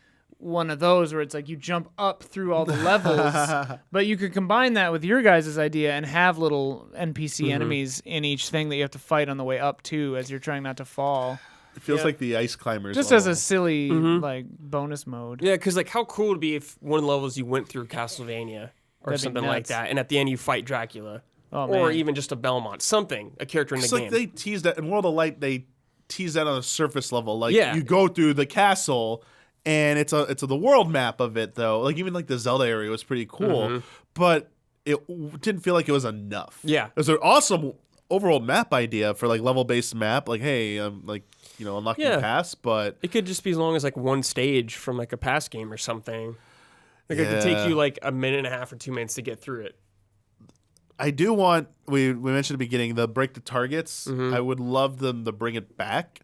one of those where it's like you jump up through all the levels, but you could combine that with your guys' idea and have little NPC enemies in each thing that you have to fight on the way up too as you're trying not to fall. It feels like the Ice Climbers Just level. as a silly like bonus mode. Yeah, because like how cool would it be if one of the levels you went through Castlevania or That'd be something like nuts. that, and at the end you fight Dracula, Oh, or man. even just a Belmont, a character in the It's game. like they teased that in World of Light. They teased that on a surface level. Like Yeah. you go through the castle, and it's the world map of it though. Like even like the Zelda area was pretty cool, but it didn't feel like it was enough. Yeah. it was an awesome overall map idea for like level based map. Like hey, like unlocking Yeah. pass, but It could just be as long as like one stage from like a past game or something. Like it could take you like a minute and a half or 2 minutes to get through it. I do want we mentioned at the beginning the break the targets. I would love them to bring it back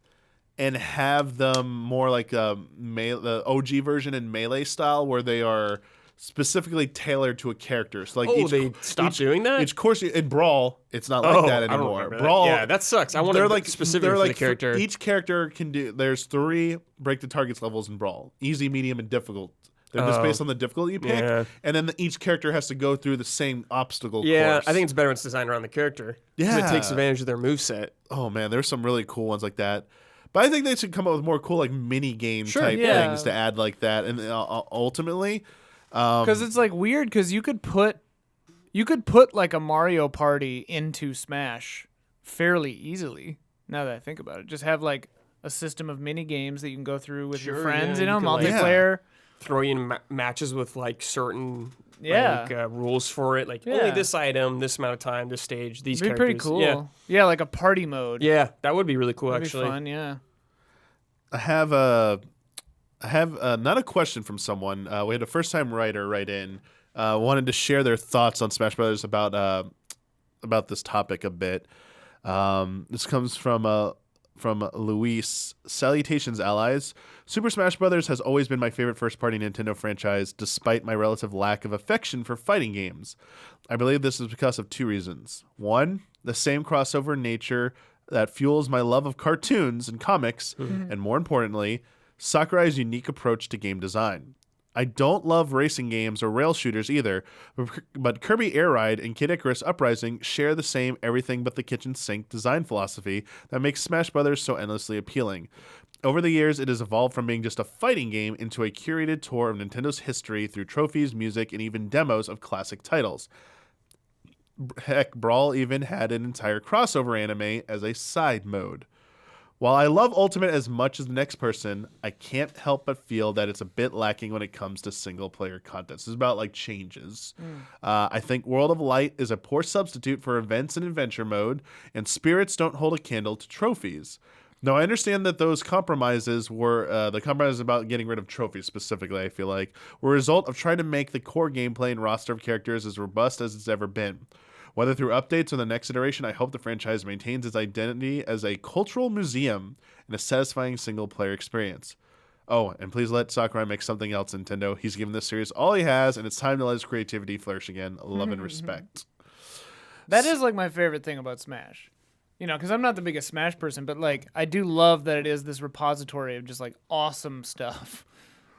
and have them more like the OG version in Melee style where they are specifically tailored to a character. So like They stopped doing that? Each course in Brawl, it's not like that I don't anymore. remember that. Brawl, Yeah, that sucks. I want they're to like specifically they're for like the character. Each character can do. There's 3 break the targets levels in Brawl: easy, medium, and difficult. They're just based on the difficulty you pick, Yeah. and then each character has to go through the same obstacle Yeah, course. I think it's better when it's designed around the character. 'Cause Yeah. it takes advantage of their moveset. Oh man, there's some really cool ones like that. But I think they should come up with more cool like mini game type yeah. things to add like that. And ultimately, Because it's like weird because you could put like a Mario Party into Smash fairly easily. Now that I think about it, just have like a system of mini games that you can go through with your Sure, friends. yeah, You know, you could, like- multiplayer. Throw you in matches with like certain Yeah. rules for it. Like Yeah. only this item, this amount of time, this stage, these It'd be characters. pretty cool. Yeah, like a party mode. Yeah, that would be really cool That'd actually. be fun. Yeah. I have not a question from someone. We had a first time writer write in, wanted to share their thoughts on Smash Brothers about this topic a bit. This comes from Luis. Salutations, allies. Super Smash Bros. Has always been my favorite first-party Nintendo franchise, despite my relative lack of affection for fighting games. I believe this is because of 2 reasons. 1, the same crossover nature that fuels my love of cartoons and comics, and more importantly, Sakurai's unique approach to game design. I don't love racing games or rail shooters either, but Kirby Air Ride and Kid Icarus Uprising share the same everything but the kitchen sink design philosophy that makes Smash Bros. So endlessly appealing. Over the years, it has evolved from being just a fighting game into a curated tour of Nintendo's history through trophies, music, and even demos of classic titles. Heck, Brawl even had an entire crossover anime as a side mode. While I love Ultimate as much as the next person, I can't help but feel that it's a bit lacking when it comes to single-player content. This is about, like, changes. I think World of Light is a poor substitute for events and adventure mode, and Spirits don't hold a candle to trophies. No, I understand that those compromises were the compromises about getting rid of trophies specifically. I feel like were a result of trying to make the core gameplay and roster of characters as robust as it's ever been. Whether through updates or the next iteration, I hope the franchise maintains its identity as a cultural museum and a satisfying single-player experience. Oh, and please let Sakurai make something else, Nintendo. He's given this series all he has, and it's time to let his creativity flourish again. Love and respect. That is like my favorite thing about Smash. You know, because I'm not the biggest Smash person, but like I do love that it is this repository of just like awesome stuff.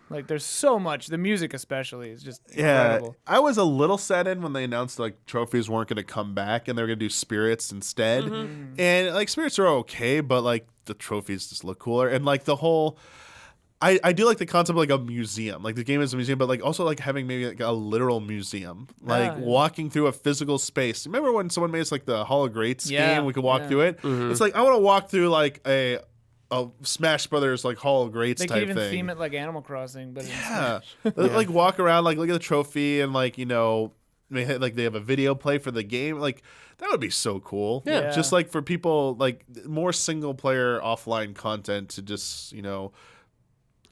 Like there's so much. The music especially is just incredible. I was a little saddened when they announced like trophies weren't going to come back and they were going to do spirits instead. And like spirits are okay, but like the trophies just look cooler. And like the whole, I do like the concept of like a museum. Like the game is a museum, but like also like having maybe like a literal museum, like walking through a physical space. Remember when someone made us like the Hall of Greats game? We could walk through it. It's like I want to walk through like a Smash Brothers like Hall of Greats They type could even thing. theme it like Animal Crossing, but Yeah. Like walk around, like look at the trophy, and like like they have a video play for the game. Like that would be so cool. Yeah. Just like for people, like more single player offline content to just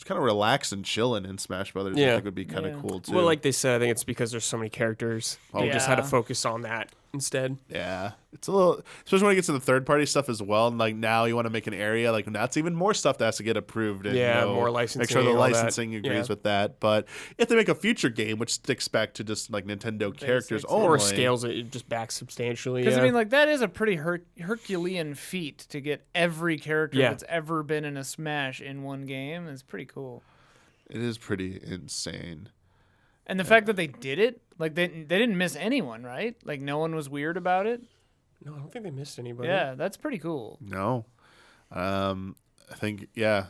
kind of relax and chill in Smash Brothers. I think would be kind of cool too. Well, like they said, I think it's because there's so many characters. They just had to focus on that instead. Yeah, it's a little, especially when it gets to the third party stuff as well. And like now you want to make an area, like that's even more stuff that has to get approved. And, More licensing. Make sure the and all licensing that. agrees with that. But if they make a future game which sticks back to just like Nintendo characters only, or scales it just back substantially. because I mean, like that is a pretty Herculean feat to get every character that's ever been in a Smash in one game. It's pretty cool. it is pretty insane. And the fact that they did it, like they didn't miss anyone, right? Like no one was weird about it. No, I don't think they missed anybody. Yeah, that's pretty cool. No, I think But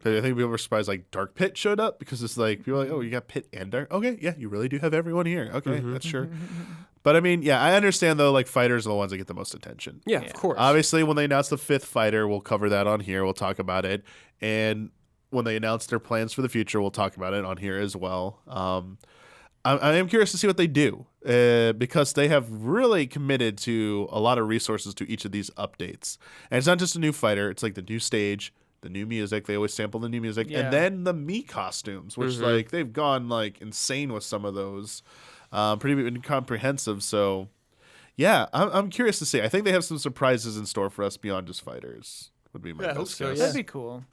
I think people were surprised like Dark Pit showed up because it's like people are like, oh, you got Pit and Dark. Okay, yeah, you really do have everyone here. Okay, that's sure. But I mean, yeah, I understand though. Like fighters are the ones that get the most attention. Yeah, of course. Obviously, when they announce the 5th fighter, we'll cover that on here. We'll talk about it. And when they announce their plans for the future, we'll talk about it on here as well. I am curious to see what they do because they have really committed to a lot of resources to each of these updates. And it's not just a new fighter. It's like the new stage, the new music. They always sample the new music. Yeah. And then the Mii costumes, which like they've gone like insane with some of those. Pretty comprehensive. So yeah, I'm curious to see. I think they have some surprises in store for us beyond just fighters. Would be my Yeah, I hope best so, guess. yeah. That'd be cool.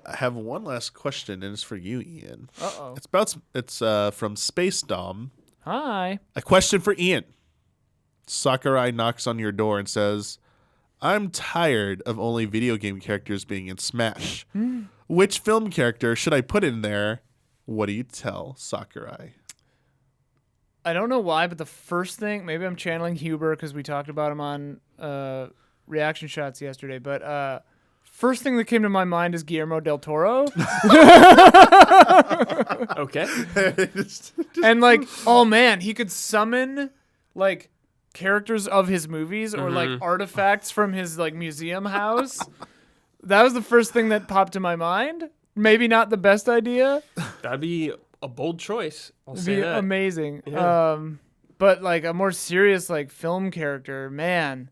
I have one last question, and it's for you, Ian. Uh-oh. It's from Space Dom. Hi. A question for Ian. Sakurai knocks on your door and says, "I'm tired of only video game characters being in Smash. Which film character should I put in there? What do you tell Sakurai?" I don't know why, but the first thing, maybe I'm channeling Huber because we talked about him on Reaction Shots yesterday, but first thing that came to my mind is Guillermo del Toro. Okay. And like, oh man, he could summon like characters of his movies or like artifacts from his like museum house. That was the first thing that popped to my mind. Maybe not the best idea. That'd be a bold choice. I'll It'd say be that. amazing. Yeah. But like a more serious like film character, man.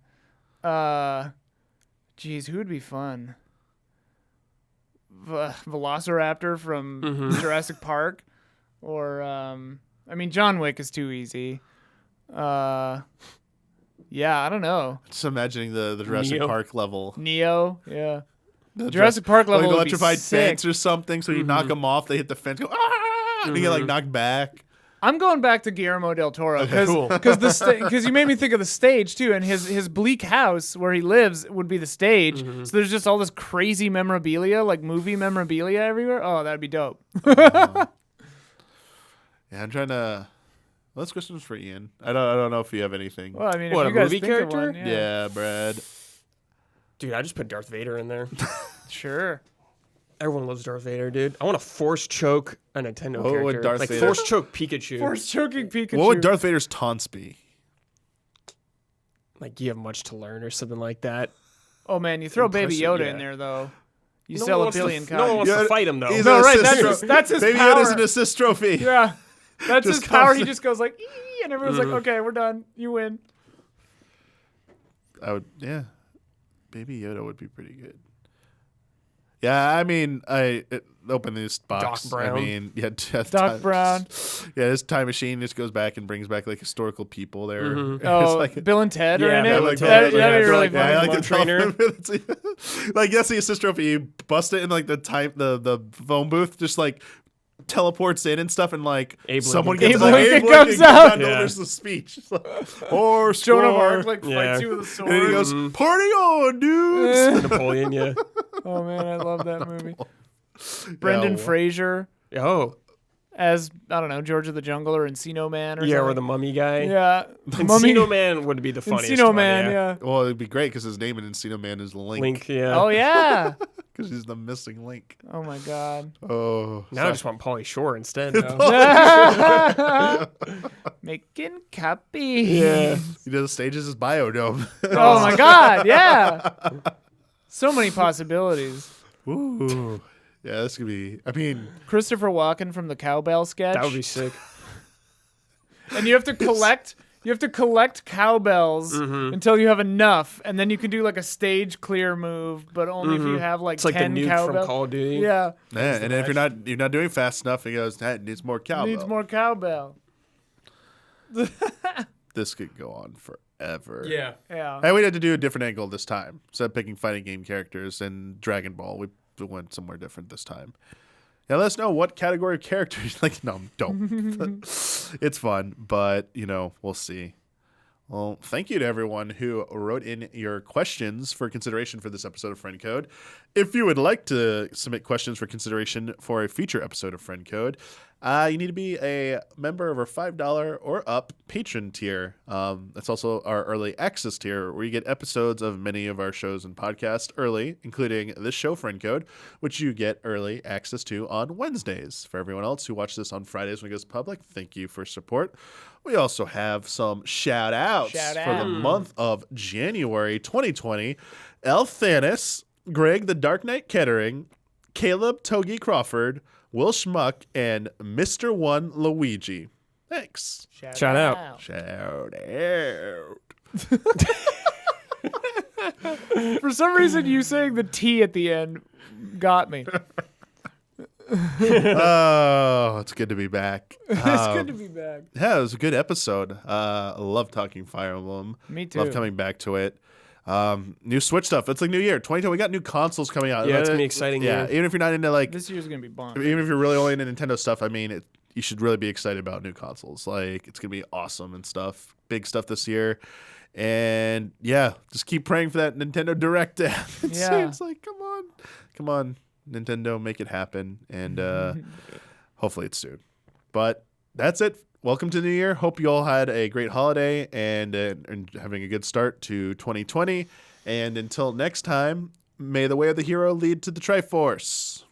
Geez, who would be fun? Velociraptor from Jurassic Park, or I mean, John Wick is too easy. Yeah, I don't know. Just imagining the Jurassic Neo. Park level. Neo, yeah. The Jurassic Park level like would be electrified sick. fence or something, so you knock them off, they hit the fence, go, ah! And you get like knocked back. I'm going back to Guillermo del Toro because cool. because you made me think of the stage too, and his bleak house where he lives would be the stage. So there's just all this crazy memorabilia, like movie memorabilia everywhere. Oh, that'd be dope. Yeah, I'm trying to. Well, this question is for Ian. I don't know if you have anything. Well, I mean, What, if a you guys movie think of character? one, yeah, Brad. Dude, I just put Darth Vader in there. Sure. Everyone loves Darth Vader, dude. I want to force choke a Nintendo What would character. Darth like Vader- force choke Pikachu. Force choking Pikachu. What would Darth Vader's taunts be? Like you have much to learn or something like that. Oh man, you throw Baby Impressive, Yoda yeah. in there though. You No sell one a wants to- billion No one copies. wants to fight him though. He's No, an right, assist that's his Baby power. Yoda's an assist trophy. Yeah, that's Just his power. He constant- just goes like, "Ee," and everyone's like, "Okay, we're done. You win." I would, yeah. Baby Yoda would be pretty good. Yeah, I mean, open this box. Doc Brown. I mean, yeah, Doc Brown. Yeah, this time machine just goes back and brings back like historical people there. Mhm. It's Oh, like, Bill and Ted are Yeah, in it. Bill and That'd Ted, be yeah, really like, funny. I like One to tell trainer. them. Like, yes, the sister, if you bust it in like the phone booth, just like teleports in and stuff, and like Abe someone Lincoln gets Abe Lincoln Lincoln comes out. and Yeah. delivers the speech. It's like, or Joan of score. Arc like Yeah. fights you with a sword. And he goes, "Party on, dudes!" Napoleon, yeah. Oh man, I love that movie. Brendan Yeah, Fraser Oh, as I don't know George of the Jungle or Encino Man or yeah, something. or the Mummy guy. Yeah, Encino Man would be the funniest Encino one, Man, yeah. Well, it'd be great because his name in Encino Man is Link. Link, yeah. Oh yeah. Because he's the missing link. Oh my god. Oh, Now I just want Pauly Shore instead. Making copy. Yeah. he does stages his biodome. Oh my god. Yeah. So many possibilities. Ooh. Yeah, this could be. I mean, Christopher Walken from the Cowbell sketch. That would be sick. And you have to collect. You have to collect cowbells Mm-hmm. until you have enough, and then you can do like a stage clear move, but only if you have like It's like the 10 nuke cowbells. from Call of Duty. Yeah, man, and then if you're not doing fast enough, he goes, "That needs more cowbell." needs more cowbell. This could go on forever. Yeah. Yeah. And we had to do a different angle this time. Instead of picking fighting game characters and Dragon Ball, we went somewhere different this time. Now let us know what category of characters. Like, no, don't. It's fun, but we'll see. Well, thank you to everyone who wrote in your questions for consideration for this episode of Friend Code. If you would like to submit questions for consideration for a future episode of Friend Code, you need to be a member of our $5 or up patron tier. That's also our early access tier, where you get episodes of many of our shows and podcasts early, including this show, Friend Code, which you get early access to on Wednesdays. For everyone else who watches this on Fridays when it goes public, thank you for support. We also have some shout-outs for the month of January 2020. Elf Thanis, Greg the Dark Knight Kettering, Caleb Togi Crawford, Will Schmuck, and Mr. One Luigi. Thanks. Shout out. Shout out. For some reason, you saying the T at the end got me. Oh, it's good to be back. It's good to be back. Yeah, it was a good episode. I love talking Fire Emblem. Me too. Love coming back to it. New Switch stuff. It's like New Year 2020. We got new consoles coming out. Yeah, it's gonna be exciting. Yeah, year. even if you're not into like, This year's gonna be bomb. even if you're really only into Nintendo stuff, I mean, you should really be excited about new consoles. Like, it's gonna be awesome and stuff. Big stuff this year. And yeah, just keep praying for that Nintendo Direct to happen. Yeah. It's like, come on, Nintendo, make it happen. And hopefully it's soon. But that's it. Welcome to the new year. Hope you all had a great holiday and having a good start to 2020. And until next time, may the way of the hero lead to the Triforce.